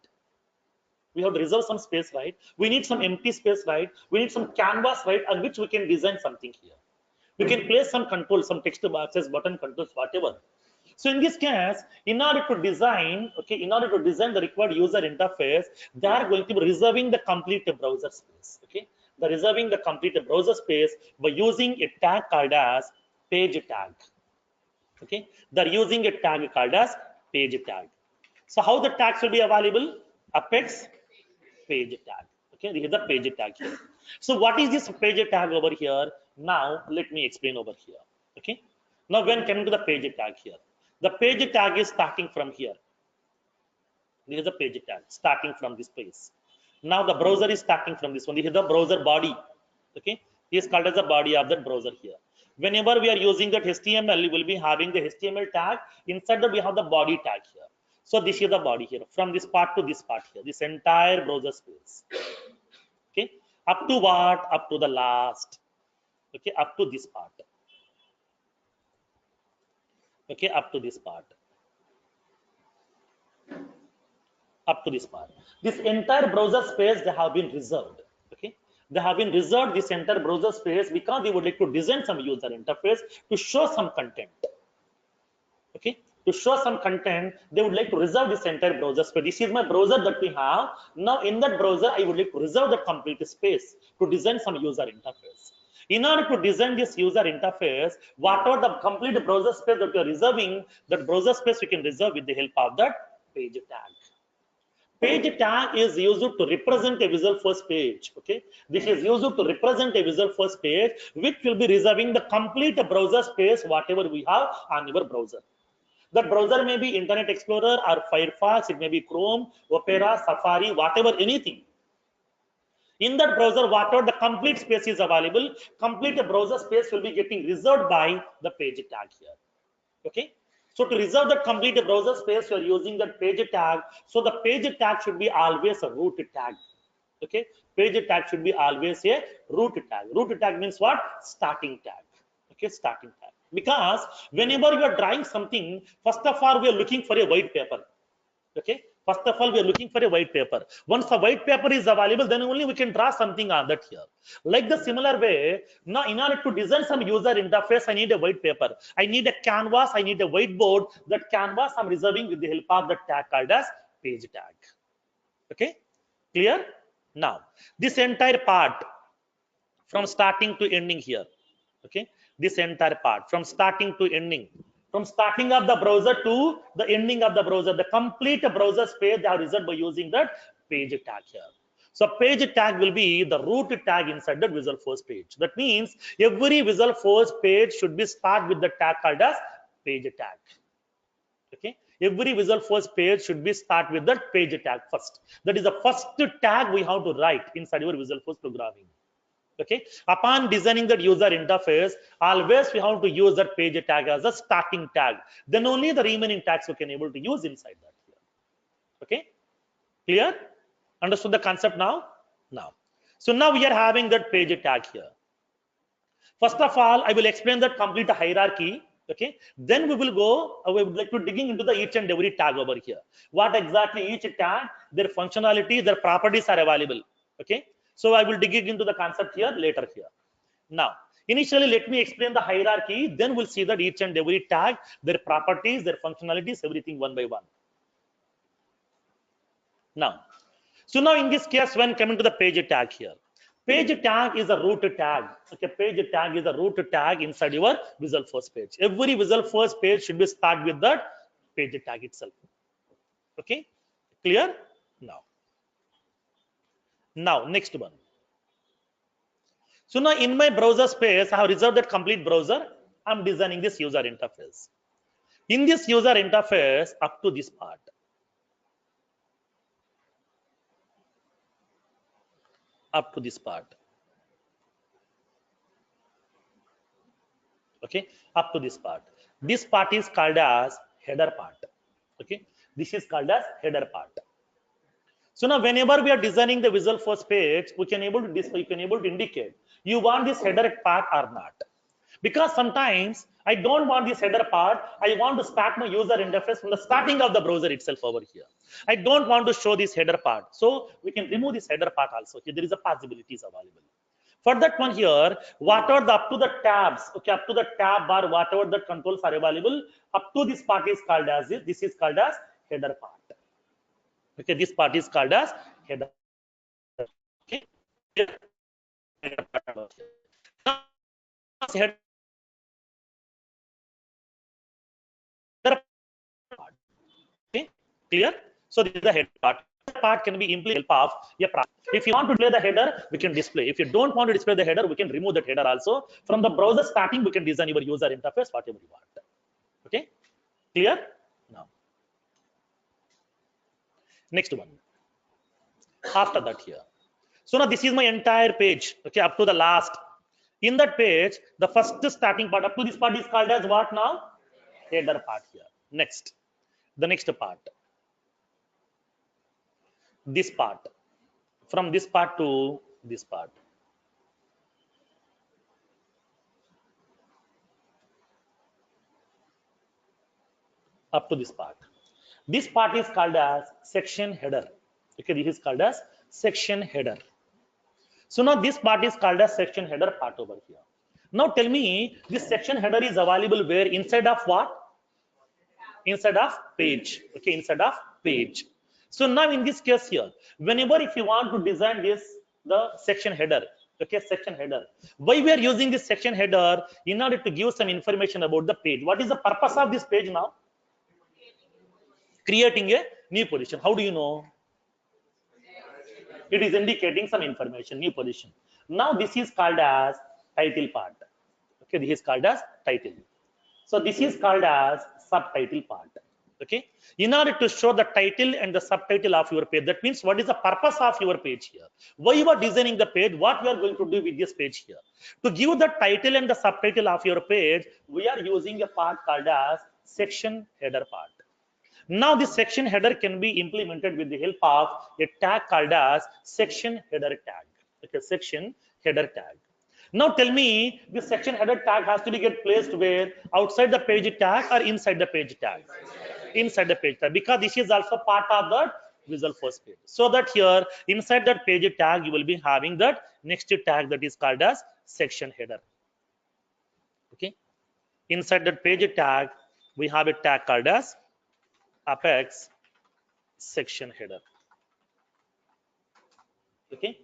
We have to reserve some space, right? We need some empty space, right? We need some canvas, right, on which we can design something here. We can place some controls, some text boxes, button controls, whatever. So in this case, in order to design, okay, in order to design the required user interface, they are going to be reserving the complete browser space. Okay, they're reserving the complete browser space by using a tag called as page tag. Okay, they're using a tag called as page tag. So how the tags will be available? Apex page tag. Okay, this is the page tag here. So what is this page tag over here? Now let me explain over here. Okay, now when coming to the page tag here, the page tag is starting from here. This is the page tag starting from this place. Now the browser is starting from this one. This is the browser body. Okay, this is called as the body of that browser here. Whenever we are using that HTML, we will be having the HTML tag. Inside that we have the body tag here. So this is the body here. From this part to this part here, this entire browser space. Okay, up to what? Up to the last. Okay, up to this part. Okay, up to this part. Up to this part. This entire browser space they have been reserved. Okay, they have been reserved this entire browser space because they would like to design some user interface to show some content. Okay, to show some content, they would like to reserve this entire browser space. This is my browser that we have. Now in that browser, I would like to reserve the complete space to design some user interface. In order to design this user interface, whatever the complete browser space that you are reserving, that browser space we can reserve with the help of that page tag. Page tag is used to represent a visual first page. Okay, this is used to represent a visual first page, which will be reserving the complete browser space whatever we have on your browser. That browser may be Internet Explorer or Firefox, it may be Chrome, Opera, Safari, whatever, anything. In that browser, whatever the complete space is available, complete browser space will be getting reserved by the page tag here. Okay. So to reserve that complete browser space, you are using that page tag. So the page tag should be always a root tag. Okay. Page tag should be always a root tag. Root tag means what? Starting tag. Okay. Starting tag. Because whenever you are drawing something, first of all, we are looking for a white paper. Okay. First of all, we are looking for a white paper. Once the white paper is available, then only we can draw something on that here. Like the similar way, now in order to design some user interface, I need a white paper. I need a canvas. I need a whiteboard. That canvas I'm reserving with the help of the tag called as page tag. Okay, clear? Now, this entire part from starting to ending here. Okay, this entire part from starting to ending. From starting of the browser to the ending of the browser, the complete browser space they are reserved by using that page tag here. So page tag will be the root tag inside the Visual Force page. That means every Visual Force page should be start with the tag called as page tag. Okay, every Visual Force page should be start with that page tag first. That is the first tag we have to write inside your Visual Force programming. Okay, upon designing that user interface, always we have to use that page tag as a starting tag. Then only the remaining tags we can able to use inside that here. Okay, clear? Understood the concept now? Now, so now we are having that page tag here. First of all, I will explain that complete hierarchy. Okay, then we will go. We would like to digging into the each and every tag over here. What exactly each tag, their functionality, their properties are available. Okay. So I will dig into the concept here later here. Now, initially, let me explain the hierarchy. Then we'll see that each and every tag, their properties, their functionalities, everything one by one. Now, so now in this case, when coming to the page tag here, page tag is a root tag. Okay, page tag is a root tag inside your Visual Force page. Every Visual Force page should be start with that page tag itself. Okay, clear? Now, next one. So now in my browser space, I have reserved that complete browser. I'm designing this user interface. In this user interface, up to this part. up to this part. Okay, up to this part. This part is called as header part. Okay, this is called as header part. So now whenever we are designing the Visual Force page, we can able to display, you can able to indicate you want this header part or not. Because sometimes I don't want this header part. I want to start my user interface from the starting of the browser itself over here. I don't want to show this header part. So we can remove this header part also. Here there is a possibilities available. For that one here, whatever the up to the tabs, okay, up to the tab bar, whatever the controls are available, up to this part is called as this is called as header part. Okay, this part is called as header. Okay, header part. Now, header part. Okay, clear? So this is the header part. Part can be implemented of a process. If you want to display the header, we can display. If you don't want to display the header, we can remove that header also. From the browser starting, we can design your user interface, whatever you want. Okay, clear? Now, next one. After that here. So now this is my entire page. Okay, up to the last. In that page, the first starting part up to this part is called as what now? Header part here. Next, the next part. This part. From this part to this part. Up to this part. This part is called as section header. Okay, this is called as section header. So now this part is called as section header part over here. Now tell me, this section header is available where? Inside of what? Inside of page. Okay, inside of page. So now in this case here, whenever if you want to design this, the section header, okay, section header. Why we are using this section header? In order to give some information about the page. What is the purpose of this page now? Creating a new position. How do you know? It is indicating some information, new position. Now this is called as title part. Okay, this is called as title. So this is called as subtitle part. Okay, in order to show the title and the subtitle of your page, that means what is the purpose of your page here? Why you are designing the page? What we are going to do with this page here? To give the title and the subtitle of your page, we are using a part called as section header part. Now this section header can be implemented with the help of a tag called as section header tag. Okay, section header tag. Now tell me, this section header tag has to be get placed where? Outside the page tag or inside the page tag? Inside the page tag, because this is also part of the Visual Force page. So that here inside that page tag you will be having that next tag that is called as section header. Okay, inside that page tag we have a tag called as apex section header. Okay,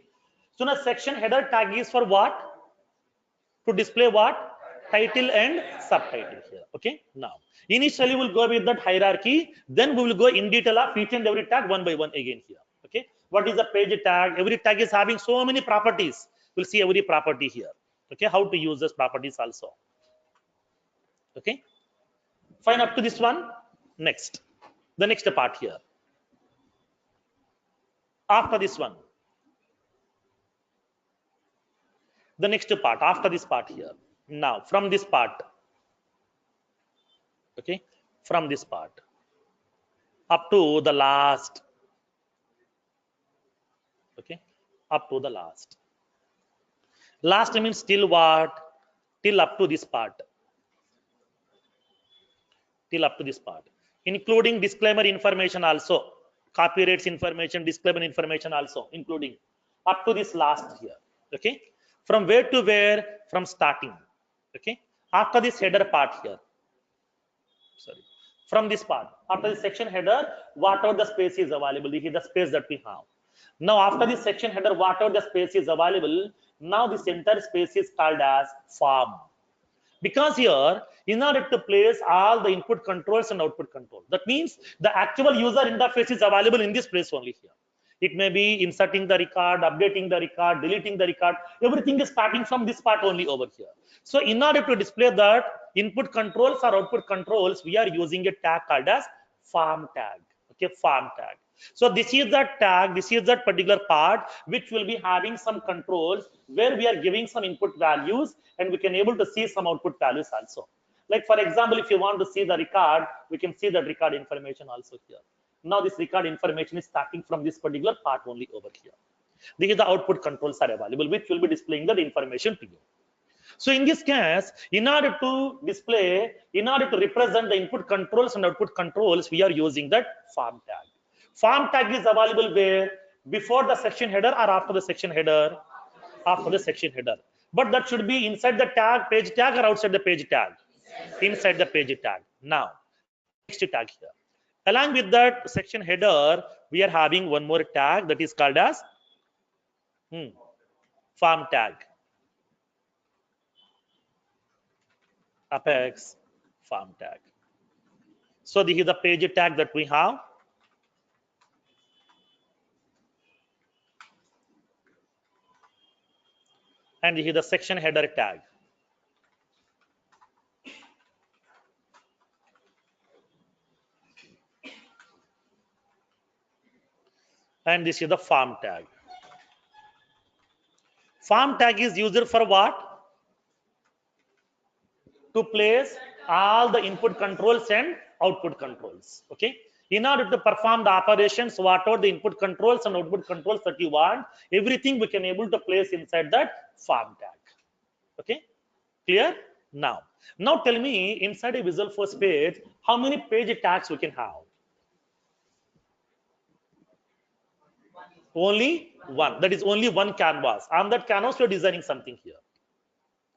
so now section header tag is for what? To display what? Title and subtitle here. Okay, now initially we'll go with that hierarchy, then we will go in detail of each and every tag one by one again here. Okay, what is the page tag? Every tag is having so many properties. We'll see every property here. Okay, how to use those properties also. Okay, fine, up to this one. Next, the next part here. After this one, the next part after this part here. Now from this part, okay, from this part up to the last, okay, up to the last. Last means till what? Till up to this part. Till up to this part, including disclaimer information also, copyrights information, disclaimer information also, including up to this last here. Okay, from where to where? From starting. Okay, after this header part here, sorry, from this part after the section header, whatever the space is available, this is the space that we have. Now after this section header, whatever the space is available, now this entire space is called as form. Because here, in order to place all the input controls and output control, that means the actual user interface is available in this place only here. It may be inserting the record, updating the record, deleting the record. Everything is starting from this part only over here. So in order to display that input controls or output controls, we are using a tag called as form tag. Okay, form tag. So this is that tag, this is that particular part which will be having some controls where we are giving some input values and we can able to see some output values also. Like for example, if you want to see the record, we can see the record information also here. Now this record information is starting from this particular part only over here. These are the output controls are available, which will be displaying that information to you. So in this case, in order to display, in order to represent the input controls and output controls, we are using that form tag. Form tag is available where? Before the section header or after the section header? After the section header. But that should be inside the tag, page tag, or outside the page tag? Inside the page tag. Now, next tag here. Along with that section header, we are having one more tag that is called as form tag. Apex form tag. So this is the page tag that we have. And this is the section header tag. And this is the form tag. Form tag is used for what? To place all the input controls and output controls. Okay. In order to perform the operations, whatever the input controls and output controls that you want, everything we can able to place inside that form tag. Okay. Clear? Now tell me, inside a Visualforce page, how many page tags we can have? Only one. That is only one canvas. On that canvas, we are designing something here.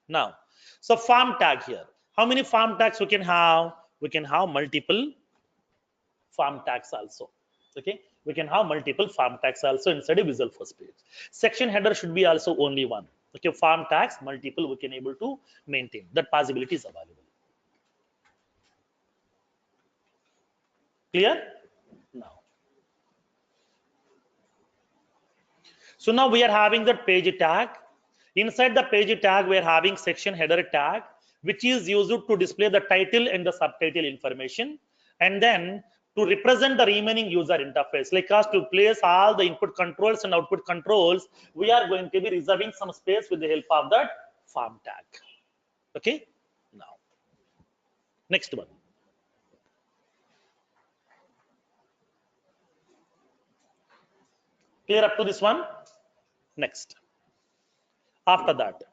Now, so form tag here. How many form tags we can have? We can have multiple form tags also. Okay, we can have multiple form tags also inside a Visualforce page. Section header should be also only one. Okay, form tags multiple we can able to maintain. That possibility is available. Clear? Now. So now we are having that page tag. Inside the page tag, we are having section header tag, which is used to display the title and the subtitle information. And then to represent the remaining user interface, like us to place all the input controls and output controls, we are going to be reserving some space with the help of that form tag. Okay. Now, next one. Clear up to this one? Next. After that,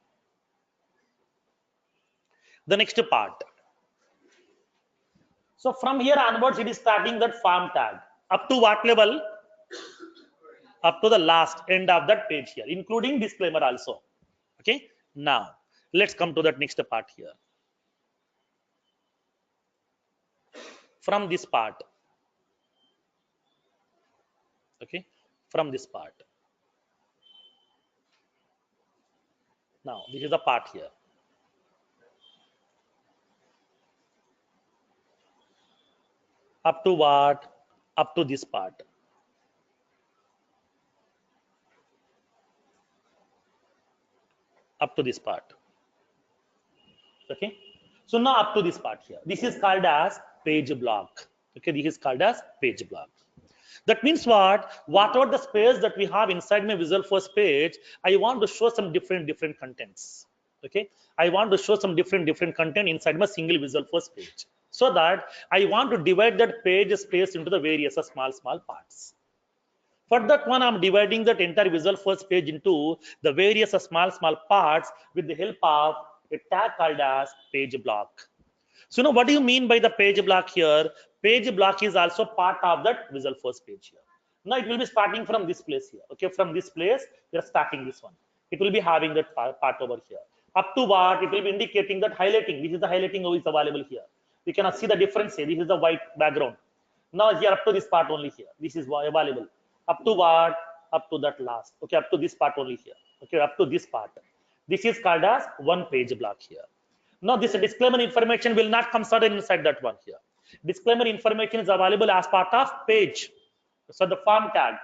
the next part. So from here onwards, it is starting that form tag. Up to what level? Up to the last end of that page here, including disclaimer also. Okay. Now, let's come to that next part here. From this part. Okay. From this part. Now, this is the part here. Up to what? Up to this part. Up to this part. Okay. So now up to this part here. This is called as page block. Okay. This is called as page block. That means what? Whatever the space that we have inside my Visualforce page, I want to show some different contents. Okay. I want to show some different content inside my single Visualforce page. So that I want to divide that page space into the various small parts. For that one, I'm dividing that entire Visualforce page into the various small parts with the help of a tag called as page block. So now what do you mean by the page block here? Page block is also part of that Visualforce page here. Now it will be starting from this place here. Okay, from this place, we are starting this one. It will be having that part over here. Up to what? It will be indicating that highlighting. This is the highlighting is available here. You cannot see the difference here. This is the white background. Now here up to this part only here. This is available. Up to what? Up to that last. Okay, up to this part only here. Okay, up to this part. This is called as one page block here. Now this disclaimer information will not come sudden inside that one here. Disclaimer information is available as part of page. So the form tag.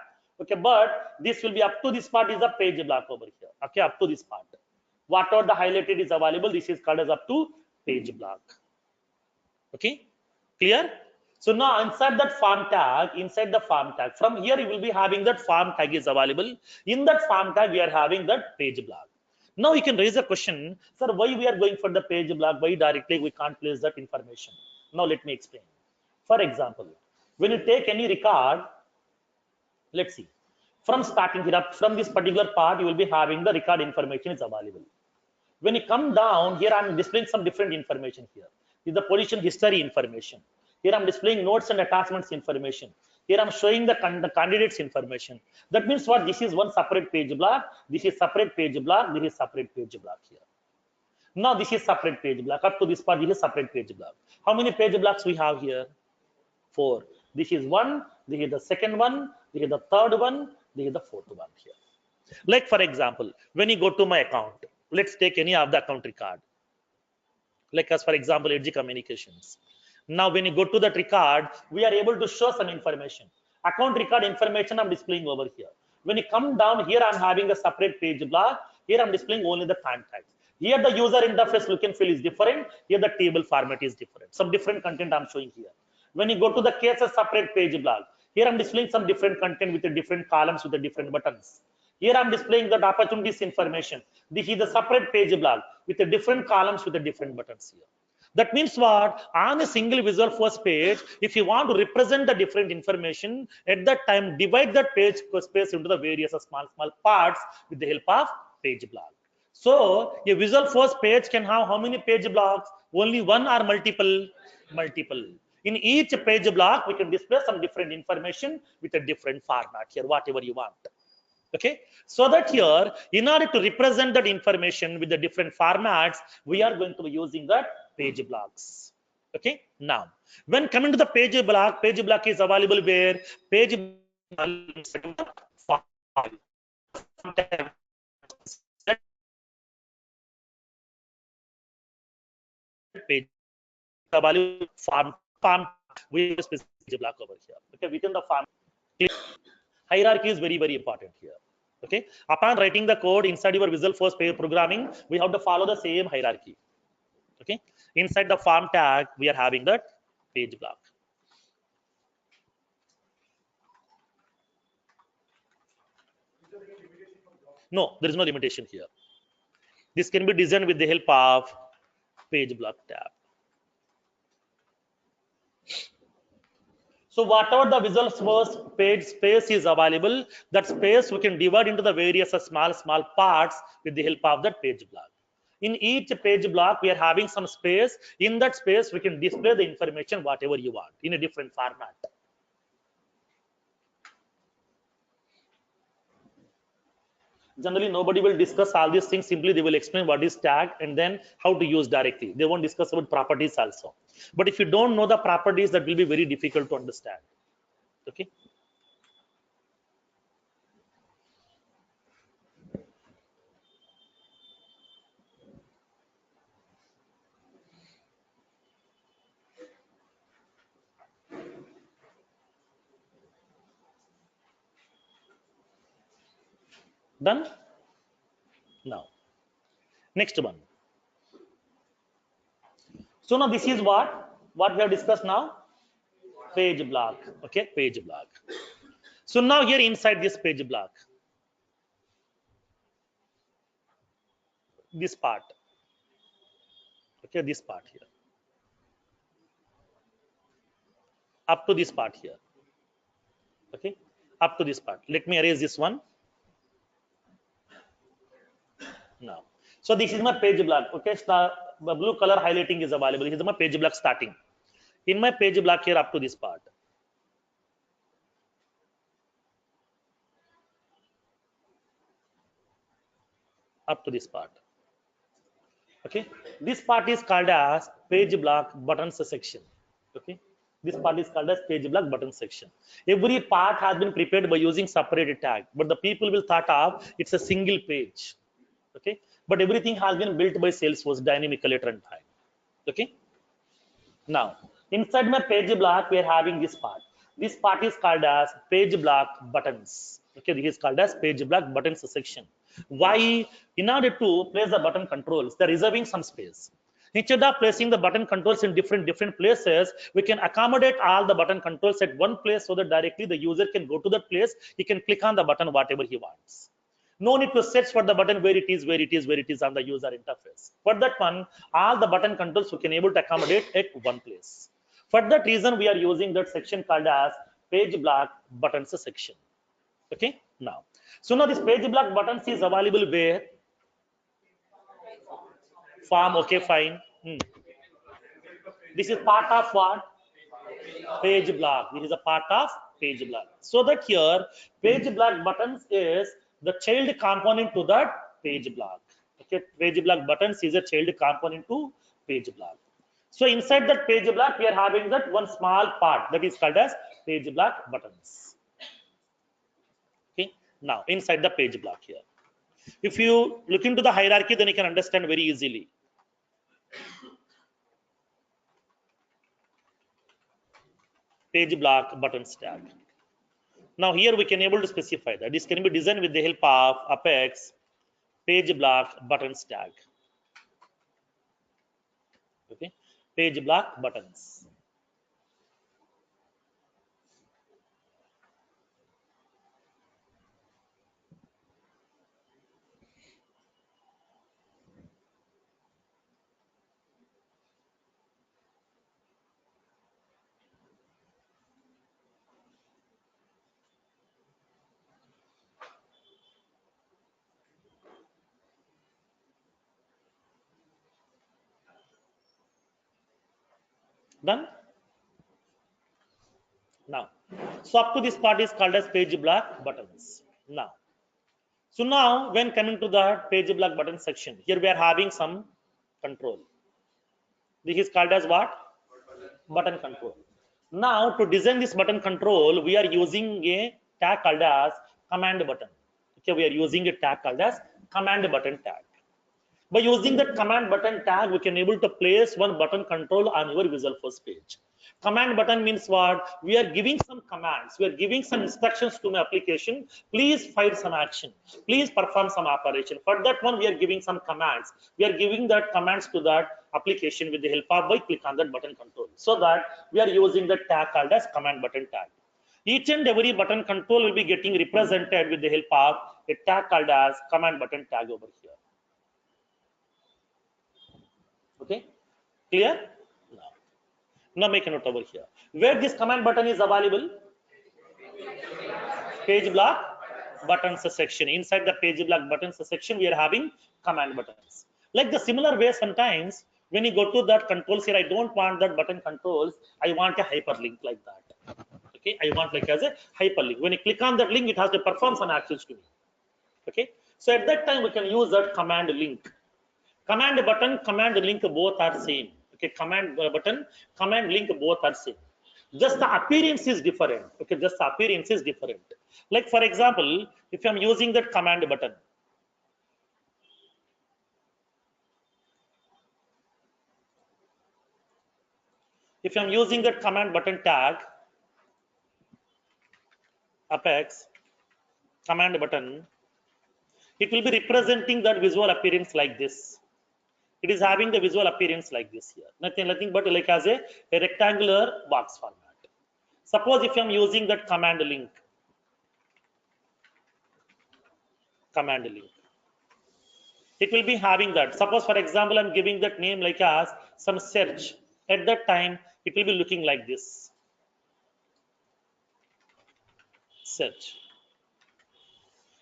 Okay, but this will be up to this part is the page block over here. Okay, up to this part. Whatever the highlighted is available, this is called as up to page block. Okay, clear? So now inside that form tag, from here you will be having that form tag is available. In that form tag, we are having that page block. Now you can raise a question, sir, why we are going for the page block? Why directly we can't place that information? Now let me explain. For example, when you take any record, let's see, from starting here up, from this particular part, you will be having the record information is available. When you come down here, I'm displaying some different information here. This is the position history information. Here I'm displaying notes and attachments information. Here I'm showing the candidates information. That means what? This is one separate page block. This is separate page block. This is separate page block here. Now this is separate page block. Up to this part, this is separate page block. How many page blocks we have here? 4. This is one. This is the second one. This is the third one. This is the fourth one here. Like for example, when you go to my account, let's take any of the account record. Like as for example, Edge Communications. Now when you go to that record, we are able to show some information. Account record information I'm displaying over here. When you come down here, I'm having a separate page block. Here I'm displaying only the contacts. Here the user interface look and feel is different. Here the table format is different. Some different content I'm showing here. When you go to the cases separate page block, here I'm displaying some different content with the different columns with the different buttons. Here I'm displaying that opportunities information. This is the separate page block with the different columns with the different buttons here. That means what? On a single Visualforce page, if you want to represent the different information, at that time, divide that page space into the various small parts with the help of page block. So a Visualforce page can have how many page blocks? Only one or multiple? Multiple. In each page block, we can display some different information with a different format here, whatever you want. Okay, so that here, in order to represent that information with the different formats, we are going to be using that page blocks. Okay, now when coming to the page block is available where? Page page available form we use page block over here. Okay, within the form hierarchy is very important here. Okay, upon writing the code inside your Visualforce pair programming, we have to follow the same hierarchy. Okay, inside the form tag, we are having that page block. No, there is no limitation here. This can be designed with the help of page block tab. So whatever the Visualforce page space is available, that space we can divide into the various small parts with the help of that page block. In each page block, we are having some space. In that space, we can display the information whatever you want in a different format. Generally, nobody will discuss all these things. Simply, they will explain what is tag and then how to use directly. They won't discuss about properties also. But if you don't know the properties, that will be very difficult to understand. Okay. Done? Now, next one. So now this is what we have discussed now. Page block. Okay, page block. So now here inside this page block, this part. Okay, this part here. Up to this part here. Okay, up to this part. Let me erase this one. Now, so this is my page block. Okay, the blue color highlighting is available. This is my page block starting. In my page block here up to this part. Up to this part. Okay, this part is called as page block buttons section. Okay, this part is called as page block button section. Every part has been prepared by using separate tag, but the people will thought of it's a single page. Okay, but everything has been built by Salesforce dynamically at runtime. Okay, now inside my page block we are having this part. This part is called as page block buttons. Okay, this is called as page block buttons section. Why? In order to place the button controls, they're reserving some space. Instead of placing the button controls in different places, we can accommodate all the button controls at one place so that directly the user can go to that place. He can click on the button whatever he wants. No need to search for the button where it is on the user interface. For that one, all the button controls we can able to accommodate at one place. For that reason, we are using that section called as page block buttons section. Okay, now. So now this page block buttons is available where? Form, okay, fine. This is part of what? Page block. This is a part of page block. So that here, page block buttons is the child component to that page block. Okay, page block buttons is a child component to page block. So inside that page block, we are having that one small part that is called as page block buttons. Okay, now inside the page block here. If you look into the hierarchy, then you can understand very easily. Page block buttons tag. Now here we can able to specify that this can be designed with the help of Apex page block buttons tag. Okay, page block buttons. Done. Now, so up to this part is called as page block buttons. Now, so now when coming to the page block button section, here we are having some control. This is called as what? Button control. Now to design this button control, we are using a tag called as command button. Okay, we are using a tag called as command button tag. By using that command button tag, we can able to place one button control on your Visualforce page. Command button means what? We are giving some commands. We are giving some instructions to my application. Please fire some action. Please perform some operation. For that one, we are giving some commands. We are giving that commands to that application with the help of by click on that button control. So that we are using the tag called as command button tag. Each and every button control will be getting represented with the help of a tag called as command button tag over here. Okay, clear? Now make a note over here. Where this command button is available? Page block buttons section. Inside the page block buttons section, we are having command buttons. Like the similar way, sometimes when you go to that controls here, I don't want that button controls. I want a hyperlink like that. Okay, I want like as a hyperlink. When you click on that link, it has to perform some actions to me. Okay, so at that time we can use that command link. Command button, command link both are same. Okay, command button, command link both are same. Just the appearance is different. Okay, just the appearance is different. Like for example, if I'm using that command button, if I'm using that command button tag, Apex command button, it will be representing that visual appearance like this. It is having the visual appearance like this here. Nothing but like as a rectangular box format. Suppose if I'm using that command link, it will be having that. Suppose for example, I'm giving that name like as some search. At that time, it will be looking like this. Search.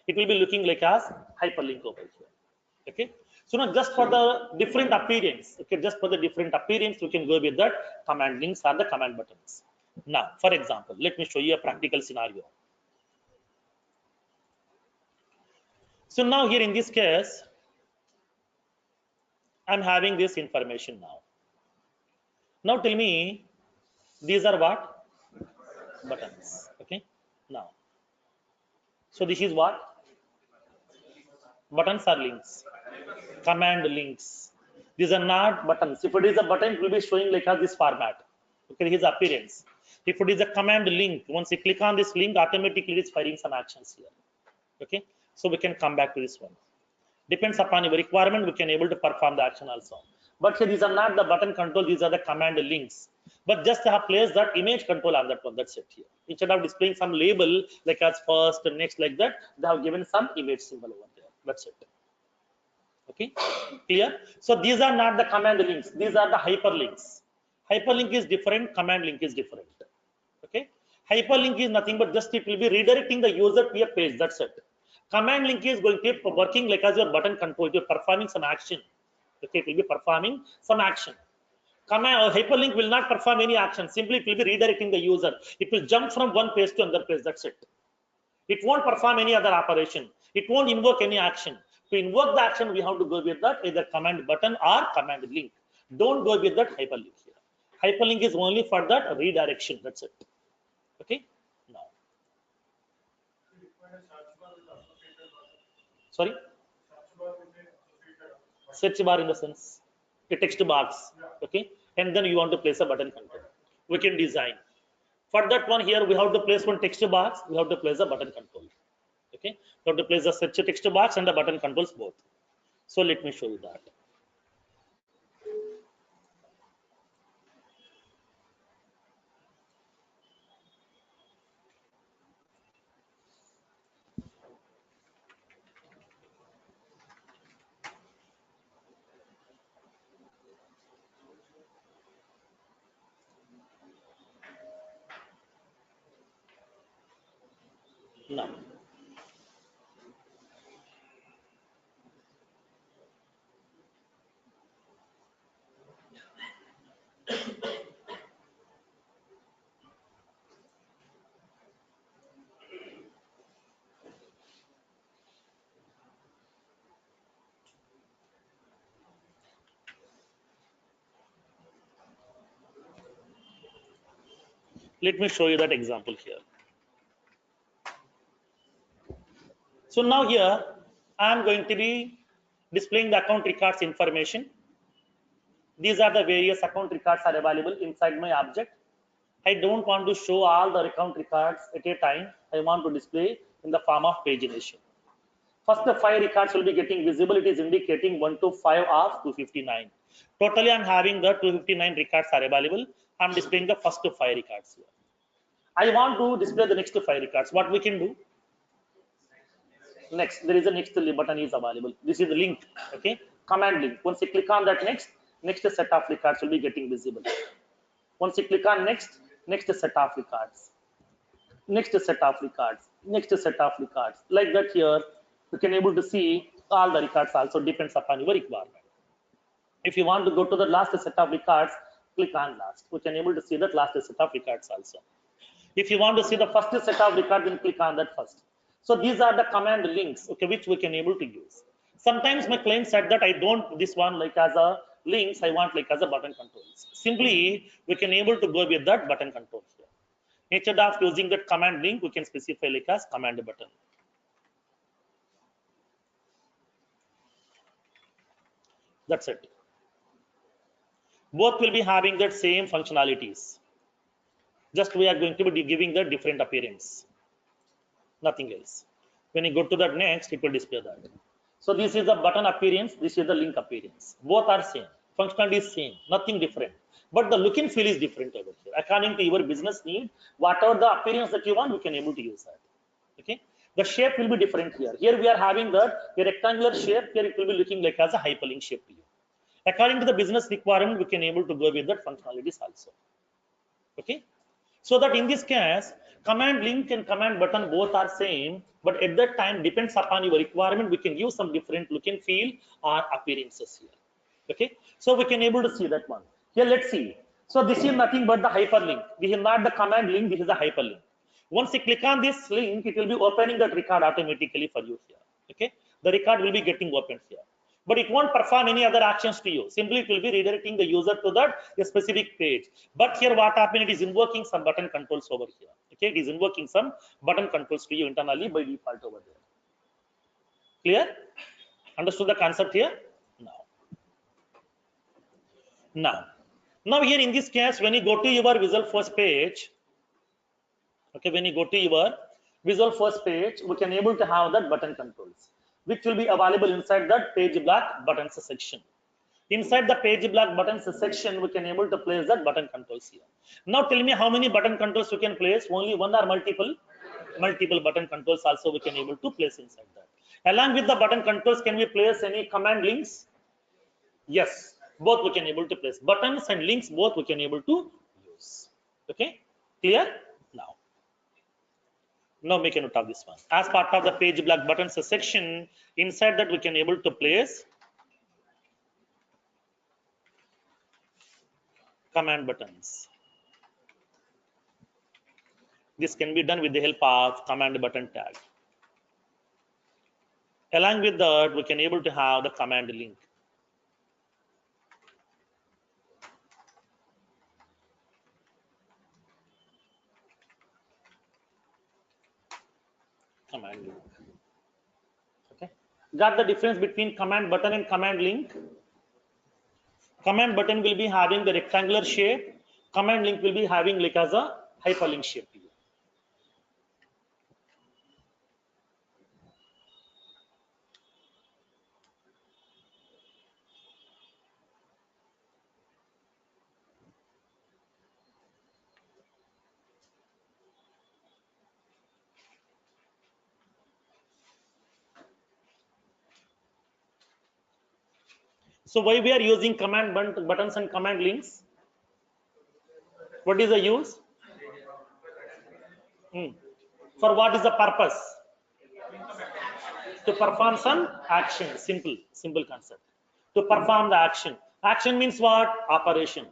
It will be looking like as hyperlink over here. Okay. So now just for the different appearance, okay, just for the different appearance, we can go with that command links or the command buttons. Now, for example, let me show you a practical scenario. So now here in this case, I'm having this information now. Now tell me, these are what? Buttons. Okay. Now, so this is what? Buttons are links. Command links. These are not buttons. If it is a button, it will be showing like this format. Okay, his appearance. If it is a command link, once you click on this link, automatically it is firing some actions here. Okay, so we can come back to this one. Depends upon your requirement, we can able to perform the action also. But here these are not the button control, these are the command links. But just have placed that image control on that one. That's it here. Instead of displaying some label like as first and next like that, they have given some image symbol over there. That's it. Okay, clear? So these are not the command links, these are the hyperlinks. Hyperlink is different, command link is different. Okay, hyperlink is nothing but just it will be redirecting the user to a page. That's it. Command link is going to be working like as your button control, you're performing some action. Okay, it will be performing some action. Command or hyperlink will not perform any action, simply it will be redirecting the user. It will jump from one page to another page. That's it. It won't perform any other operation. It won't invoke any action. To invoke the action, we have to go with that either command button or command link. Don't go with that hyperlink here. Hyperlink is only for that redirection. That's it. Okay. Now, sorry. Search bar in the sense a text box. Okay, and then you want to place a button control. We can design. For that one here, we have to place one text box. We have to place a button control. Okay, we have to place the search text box and the button controls both. So let me show you that. Now, let me show you that example here. So now here, I am going to be displaying the account records information. These are the various account records are available inside my object. I don't want to show all the account records at a time. I want to display in the form of pagination. First, the 5 records will be getting visible. It is indicating 1 to 5 of 259. Totally, I'm having the 259 records are available. I'm displaying the first 5 records here. I want to display the next 5 records. What we can do? Next, there is a next button is available. This is the link. Okay, command link. Once you click on that next set of records will be getting visible. Once you click on next set of records, next set of records, next set of records. Like that here, you can able to see all the records also depends upon your requirement. If you want to go to the last set of records, click on last. We can able to see that last set of records also. If you want to see the first set of records, then click on that first. So these are the command links, okay, which we can able to use. Sometimes my client said that I don't this one like as a links, I want like as a button controls. Simply we can able to go with that button control here. Instead of using that command link, we can specify like as command button. That's it. Both will be having that same functionalities. Just we are going to be giving the different appearance. Nothing else. When you go to that next, it will display that. So this is the button appearance, this is the link appearance. Both are same. Functionality is same, nothing different. But the look and feel is different over here. According to your business need, whatever the appearance that you want, you can able to use that. Okay. The shape will be different here. Here we are having that a rectangular shape. Here it will be looking like as a hyperlink shape to you. According to the business requirement, we can able to go with that functionalities also. Okay. So that in this case, command link and command button both are same, but at that time depends upon your requirement. We can use some different look and feel or appearances here. Okay, so we can able to see that one. Here, let's see. So this is nothing but the hyperlink. This is not the command link. This is the hyperlink. Once you click on this link, it will be opening that record automatically for you here. Okay, the record will be getting opened here. But it won't perform any other actions to you. Simply it will be redirecting the user to that a specific page. But here what happened, it is invoking some button controls over here. Okay, it is invoking some button controls to you internally by default over there. Clear? Understood the concept here? Now here in this case, when you go to your Visualforce page, okay, when you go to your Visualforce page, we can able to have that button controls, which will be available inside that page block buttons section. Inside the page block buttons section, we can able to place that button controls here. Now tell me how many button controls we can place? Only one or multiple? Multiple button controls also we can able to place inside that. Along with the button controls, can we place any command links? Yes, both we can able to place. Buttons and links both we can able to use. Okay, clear? Now make a note of this one. As part of the page block buttons section, inside that we can able to place command buttons. This can be done with the help of command button tag. Along with that, we can able to have the command link. Command link. Okay. Got the difference between command button and command link? Command button will be having the rectangular shape. Command link will be having like as a hyperlink shape. So why we are using command buttons and command links? What is the use? For what is the purpose? To perform some action. Simple concept. To perform the action. Action means what? Operation.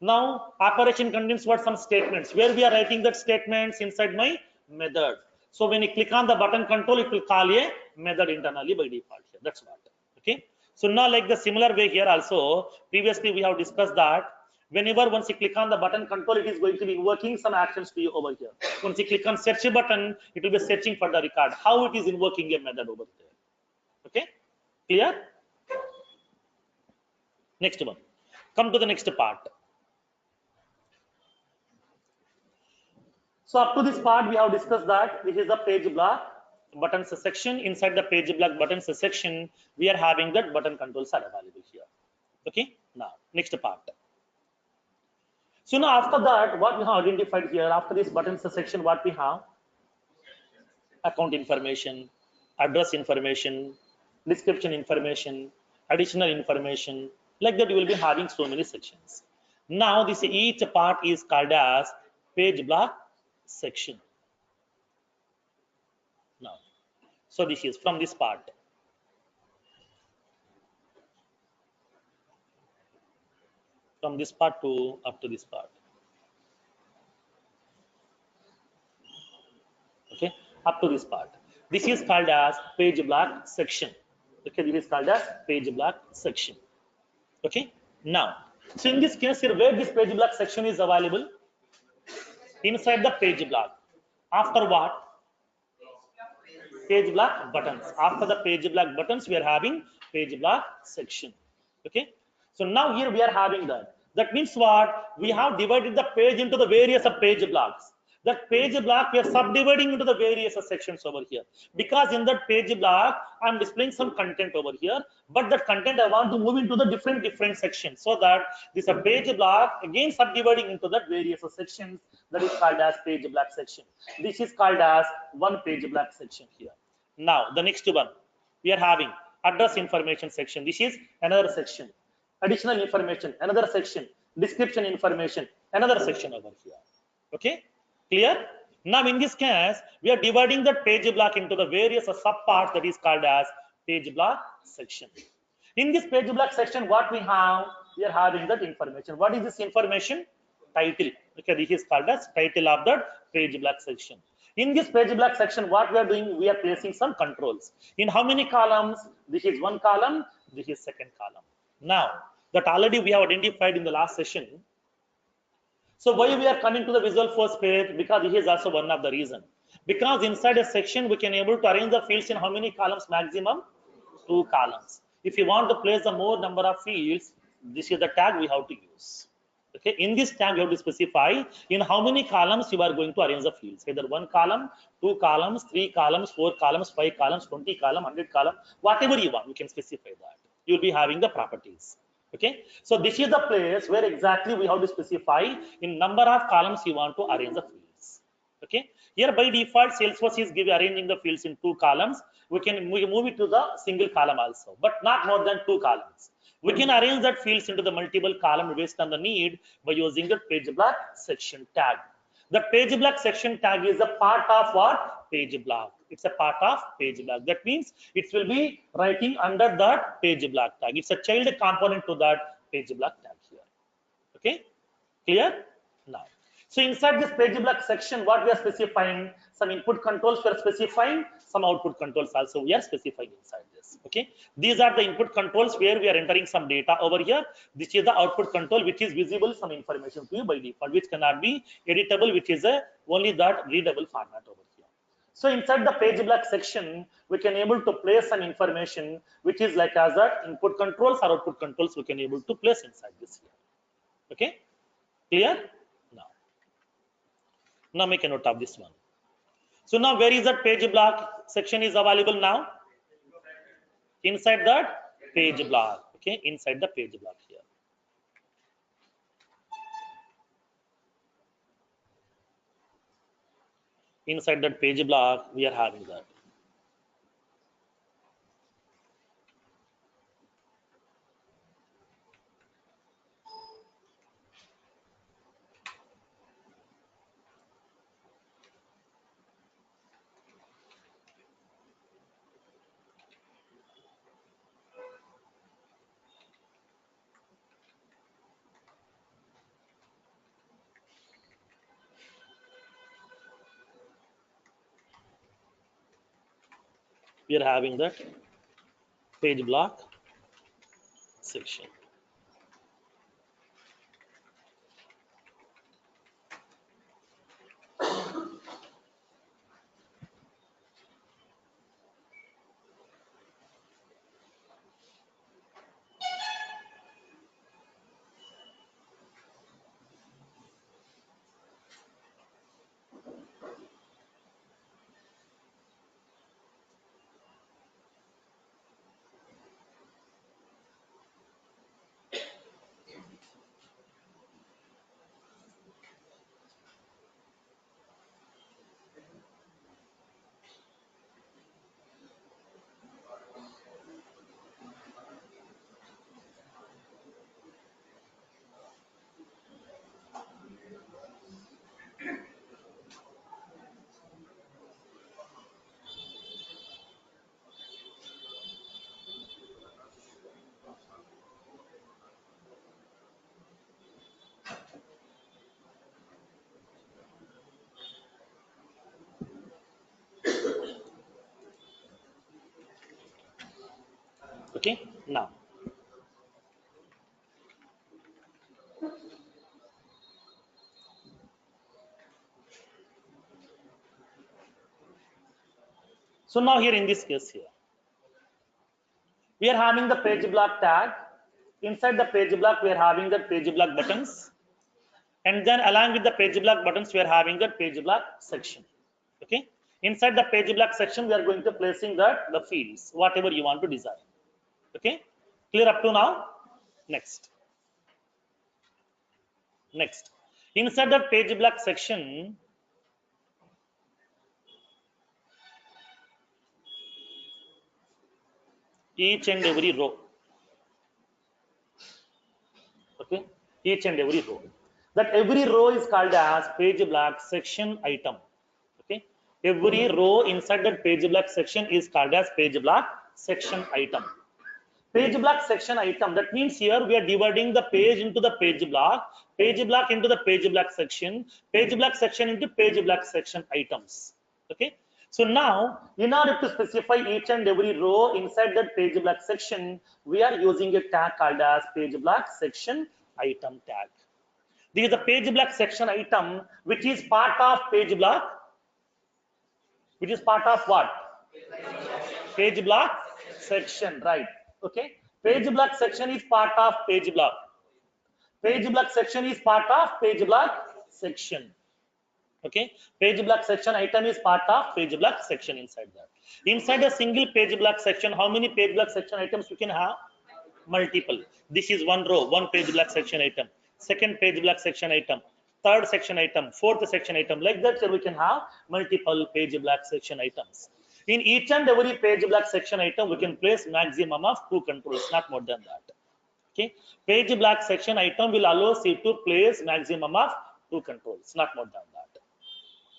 Now operation contains what? Some statements. Where we are writing that statements inside my method. So when you click on the button control, it will call a method internally by default here. That's what. Okay. So now like the similar way here also, previously we have discussed that whenever once you click on the button control, it is going to be invoking some actions to you over here. Once you click on search button, it will be searching for the record. How it is invoking a method over there. Okay, clear? Next one. Come to the next part. So up to this part, we have discussed that this is the page block buttons section. Inside the page block buttons section, we are having that button controls are available here. Okay, now next part. So now after that, what we have identified here, after this buttons section, what we have? Account information, address information, description information, additional information. Like that, you will be having so many sections. Now this each part is called as page block section. Now, so this is from this part. From this part to up to this part. Okay, up to this part. This is called as page block section. Okay, this is called as page block section. Okay, now, so in this case here, where this page block section is available? Inside the page block. After what? Page block buttons. After the page block buttons, we are having page block section. Okay, so now here we are having that. That means what? We have divided the page into the various page blocks. That page block we are subdividing into the various sections over here, because in that page block I am displaying some content over here, but that content I want to move into the different sections, so that this page block again subdividing into that various sections, that is called as page block section. This is called as one page block section here. Now the next one, we are having address information section. This is another section. Additional information, another section. Description information, another section over here. Okay, clear? Now in this case, we are dividing that page block into the various subparts, that is called as page block section. In this page block section, what we have? We are having that information. What is this information? Title. Okay, this is called as title of that page block section. In this page block section, what we are doing? We are placing some controls. In how many columns? This is one column. This is second column. Now that already we have identified in the last session. So why we are coming to the Visualforce page? Because this is also one of the reason. Because inside a section we can able to arrange the fields in how many columns? Maximum 2 columns. If you want to place the more number of fields, this is the tag we have to use. Okay, in this tag you have to specify in how many columns you are going to arrange the fields. Either 1 column, 2 columns, 3 columns, 4 columns, 5 columns, 20 columns, 100 columns, whatever you want, you can specify that. You will be having the properties. Okay, so this is the place where exactly we have to specify in number of columns you want to arrange the fields. Okay, here by default Salesforce is arranging the fields in 2 columns. We can move it to the single column also, but not more than 2 columns. We can arrange that fields into the multiple column based on the need by using the page block section tag. The page block section tag is a part of what? Page block. It's a part of page block. That means it will be writing under that page block tag. It's a child component to that page block tag here. Okay, clear? Now, so inside this page block section, what we are specifying? Some input controls we are specifying, some output controls also we are specifying inside this. Okay, these are the input controls where we are entering some data over here. This is the output control which is visible some information to you by default, which cannot be editable, which is only that readable format over here. So inside the page block section, we can able to place some information which is like as that input controls or output controls we can able to place inside this here. Okay, clear? Now make a note of this one. So now where is that page block section is available now? Inside that page block. Okay, inside the page block here. Inside that page block, we are having that. We are having that page block section. Okay, now. So now here in this case here, we are having the page block tag. Inside the page block, we are having the page block buttons. And then along with the page block buttons, we are having the page block section. Okay. Inside the page block section, we are going to placing the fields, whatever you want to design. Okay. Clear up to now? Next. Next. Inside the page block section, each and every row. Okay. Each and every row. That every row is called as page block section item. Okay. Every row inside that page block section is called as page block section item. Page block section item, that means here we are dividing the page into the page block into the page block section into page block section items. Okay, so now in order to specify each and every row inside that page block section, we are using a tag called as page block section item tag. This is the page block section item which is part of page block, which is part of what? Page block section, right? Okay, page block section is part of page block. Page block section is part of page block section. Okay, page block section item is part of page block section inside that. Inside a single page block section, how many page block section items you can have? multiple. This is one row, one page black section item, second page black section item, third section item, fourth section item. Like that, so we can have multiple page black section items. In each and every page black section item, we can place maximum of 2 controls, not more than that. Okay, page black section item will allow you to place maximum of 2 controls, not more than that.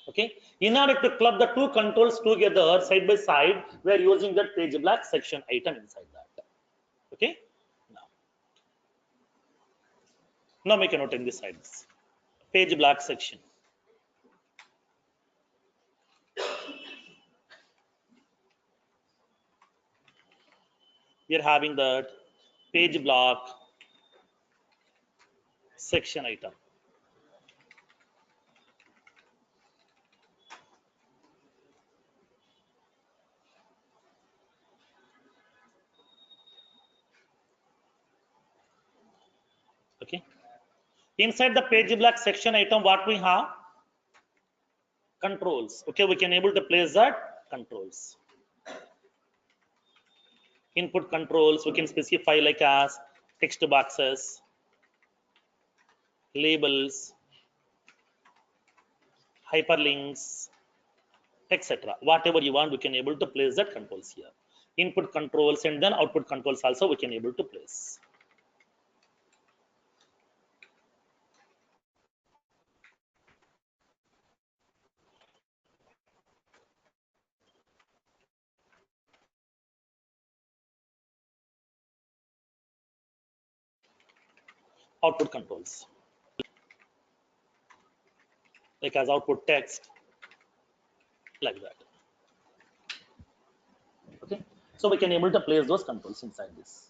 Okay, in order to club the 2 controls together side by side, we are using that page black section item inside that. Okay, now make a note in this side, page black section. We are having that page block section item. Okay, inside the page black section item, what we have? Controls. Okay, we can able to place that controls. Input controls we can specify like as text boxes, labels, hyperlinks, etc. Whatever you want, we can able to place that controls here. Input controls and then output controls also we can able to place. Output controls like as output text, like that. Okay, so we can able to place those controls inside this.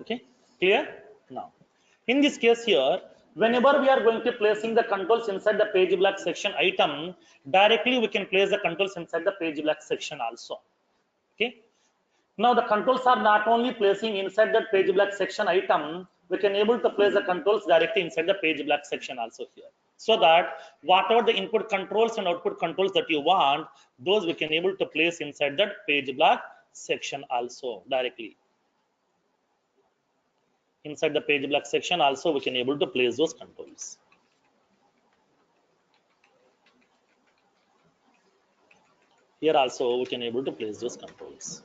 Okay, clear? Now in this case here, whenever we are going to placing the controls inside the page black section item, directly we can place the controls inside the page black section also. Okay, now the controls are not only placing inside that page black section item, we can able to place the controls directly inside the page black section also here, so that whatever the input controls and output controls that you want, those we can able to place inside that page black section also directly. Inside the page black section also we can able to place those controls. Here also we can able to place those controls.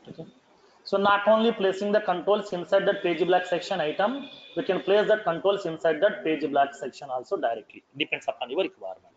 Okay, so not only placing the controls inside that page black section item, we can place that controls inside that page black section also directly, depends upon your requirement.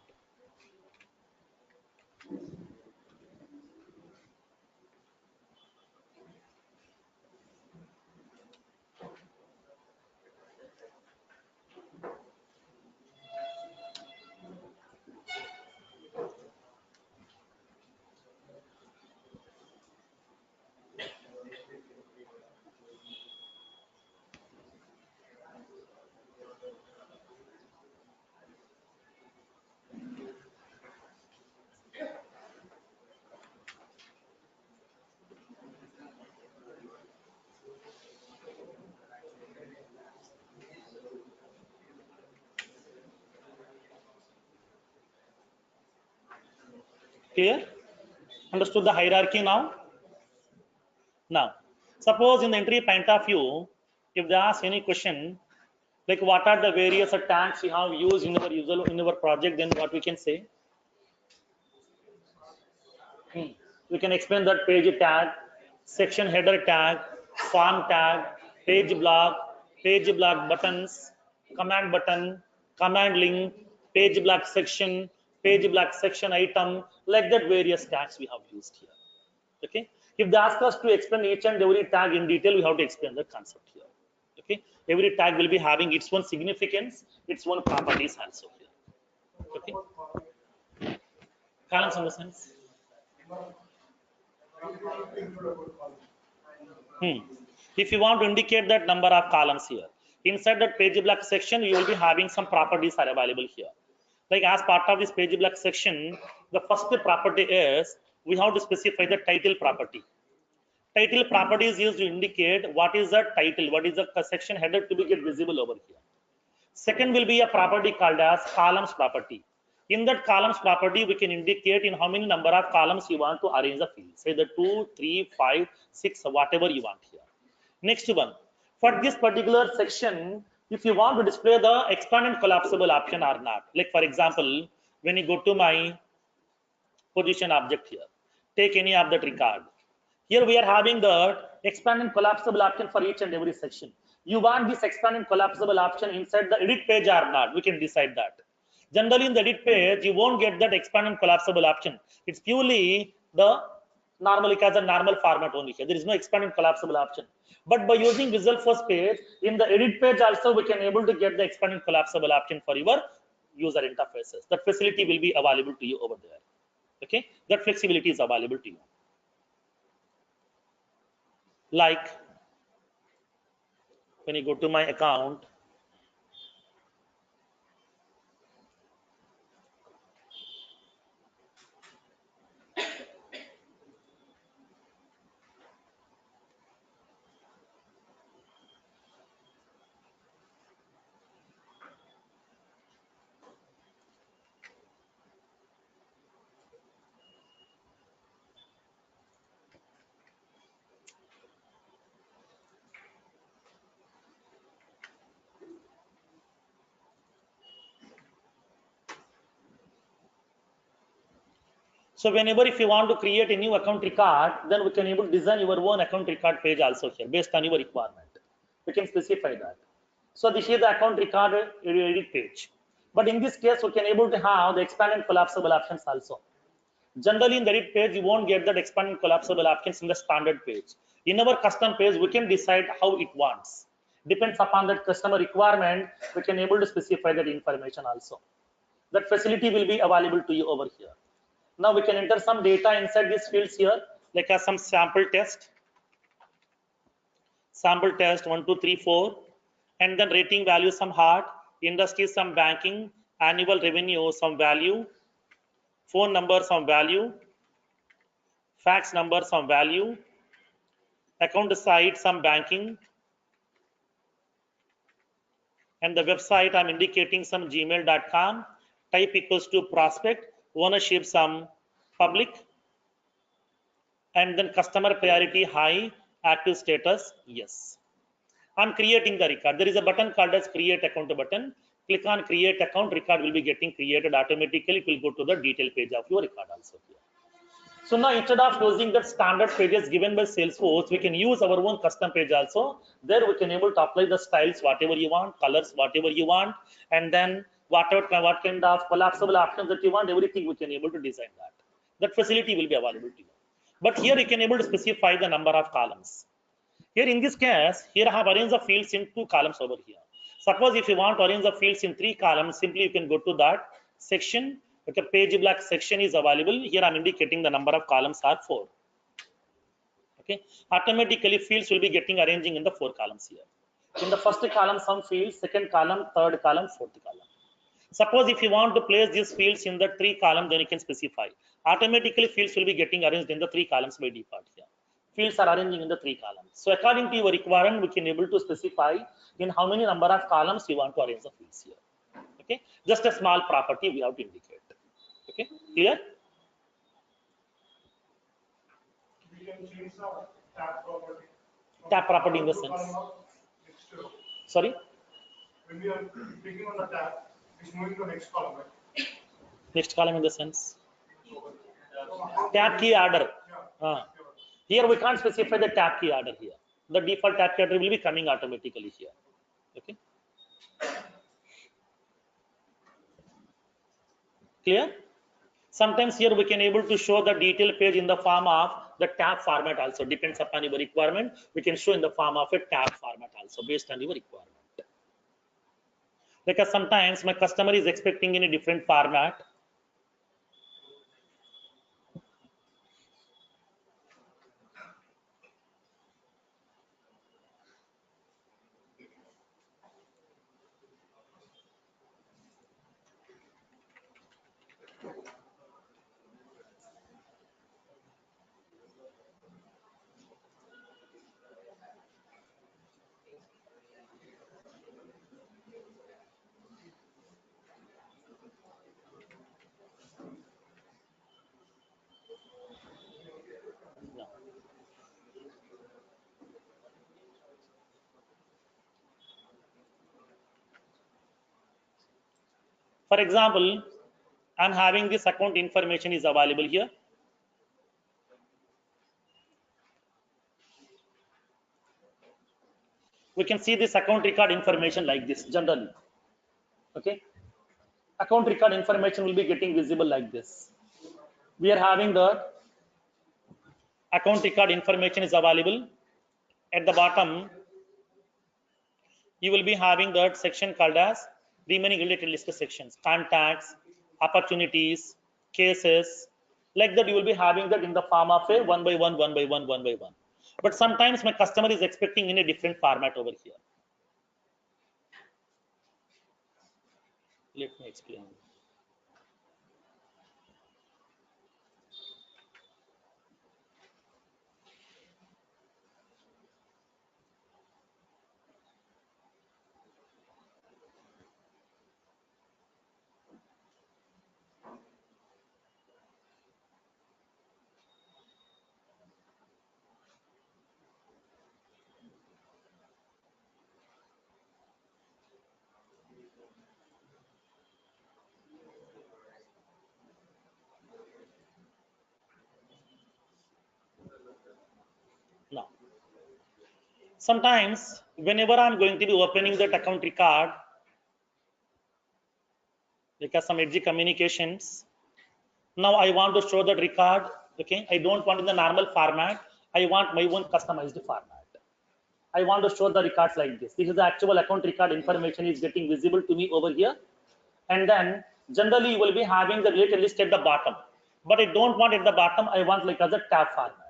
Clear? Understood the hierarchy now? Now, suppose in the entry point of view, if they ask any question, like what are the various tags we have used in our project, then what we can say? We can explain that page tag, section header tag, form tag, page block buttons, command button, command link, page block section item, like that various tags we have used here. Okay. If they ask us to explain each and every tag in detail, we have to explain the concept here. Okay. Every tag will be having its own significance, its own properties also here. Okay. Columns in the sense. If you want to indicate that number of columns here, inside that page block section, you will be having some properties are available here. Like as part of this page block section, the first property is we have to specify the title property. Title property is used to indicate what is the title, what is the section header to be get visible over here. Second will be a property called as columns property. In that columns property, we can indicate in how many number of columns you want to arrange the field. Say the 2, 3, 5, 6, whatever you want here. Next one, for this particular section, if you want to display the expand and collapsible option or not. Like for example, when you go to my position object here, take any of that record. Here we are having the expand and collapsible option for each and every section. You want this expand and collapsible option inside the edit page or not? We can decide that. Generally in the edit page, you won't get that expand and collapsible option. It's purely the normally as a normal format only here. There is no expand and collapsible option. But by using Visualforce page, in the edit page also we can able to get the expand and collapsible option for your user interfaces. That facility will be available to you over there. Okay, that flexibility is available to you. Like when you go to my account, so whenever if you want to create a new account record, then we can able to design your own account record page also here based on your requirement. We can specify that. So this is the account record edit page. But in this case, we can able to have the expand and collapsible options also. Generally in the edit page, you won't get that expand and collapsible options in the standard page. In our custom page, we can decide how it wants. Depends upon that customer requirement, we can able to specify that information also. That facility will be available to you over here. Now we can enter some data inside these fields here, like as some sample test 1, 2, 3, 4, and then rating value some heart, industry some banking, annual revenue some value, phone number some value, fax number some value, account site some banking, and the website I'm indicating some gmail.com, type equals to prospect, ownership some public, and then customer priority high, active status yes. I'm creating the record. There is a button called as create account button. Click on create account, record will be getting created automatically. It will go to the detail page of your record also here. So now instead of using that standard pages given by Salesforce, we can use our own custom page also. There we can able to apply the styles whatever you want, colors whatever you want, and then what kind of collapsible options that you want, everything we can able to design that. That facility will be available to you. But here you can able to specify the number of columns. Here in this case, here I have arranged the fields in 2 columns over here. Suppose if you want to arrange the fields in 3 columns, simply you can go to that section. Okay, page block section is available. Here I'm indicating the number of columns are 4. Okay, automatically fields will be getting arranging in the 4 columns here. In the first column some fields, second column, third column, fourth column. Suppose if you want to place these fields in the 3 columns, then you can specify. Automatically fields will be getting arranged in the 3 columns by default here. Fields are arranging in the 3 columns. So according to your requirement, we can able to specify in how many number of columns you want to arrange the fields here. Okay, just a small property we have to indicate. Okay, clear? can change the tab property. Tab property in the sense. Next row. Sorry. When we are clicking on the tab, it's moving to next column, right? Next column in the sense. Tab key order. Here we can't specify the tab key order here. The default tab key order will be coming automatically here. Okay. Clear? Sometimes here we can able to show the detailed page in the form of the tab format also. Depends upon your requirement. We can show in the form of a tab format also based on your requirement. Because sometimes my customer is expecting in a different format. For example, I'm having this account information is available here. We can see this account record information like this generally. Okay. Account record information will be getting visible like this. We are having the account record information is available. At the bottom, you will be having that section called as remaining related list sections, contacts, opportunities, cases. Like that, you will be having that in the form of a one by one. But sometimes my customer is expecting in a different format over here. Let me explain. Now, sometimes whenever I'm going to be opening that account record, because some edgy communications, now I want to show that record. Okay, I don't want in the normal format. I want my own customized format. I want to show the records like this. This is the actual account record information is getting visible to me over here. And then generally you will be having the related list at the bottom. But I don't want at the bottom. I want like as a tab format.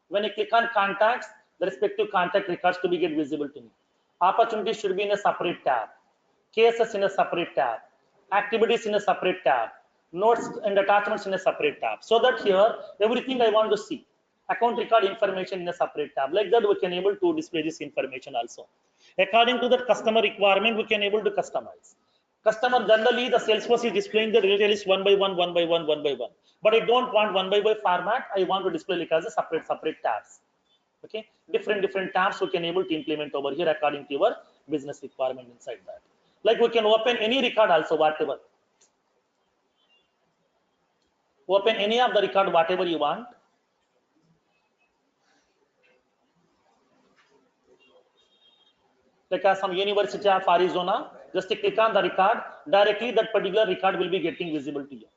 When I click on contacts, the respective contact records to be get visible to me. Opportunities should be in a separate tab. Cases in a separate tab. Activities in a separate tab. Notes and attachments in a separate tab. So that here everything I want to see. Account record information in a separate tab. Like that we can able to display this information also. According to that customer requirement, we can able to customize. Customer generally the Salesforce is displaying the related list one by one. But I don't want one by one format. I want to display like as a separate tabs. Okay, different tabs we can able to implement over here according to your business requirement inside that. Like we can open any record also, whatever. Open any of the record, whatever you want. Like as some University of Arizona, just click on the record, directly that particular record will be getting visible to you.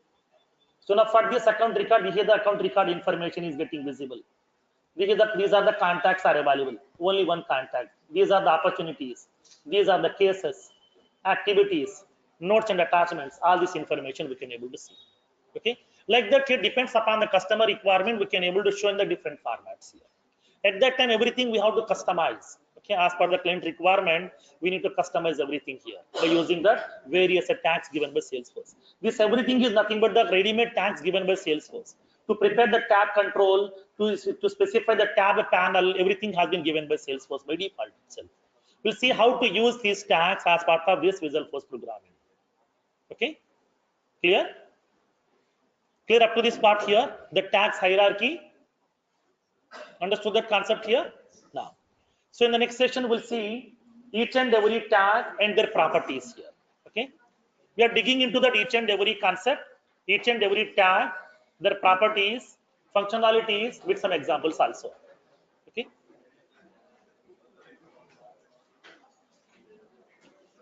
So now for this account record, here the account record information is getting visible. These are the contacts are available. Only one contact. These are the opportunities. These are the cases, activities, notes and attachments. All this information we can able to see. Okay, like that it depends upon the customer requirement. We can able to show in the different formats here. At that time, everything we have to customize. Okay, as per the client requirement, we need to customize everything here by using the various tags given by Salesforce. This everything is nothing but the ready-made tags given by Salesforce. To prepare the tab control, to specify the tab panel, everything has been given by Salesforce by default itself. We'll see how to use these tags as part of this Visualforce programming. Okay, clear? Clear up to this part here, the tags hierarchy. Understood that concept here? Now, so in the next session, we'll see each and every tag and their properties here. Okay, we are digging into that each and every concept, each and every tag, their properties, functionalities with some examples also.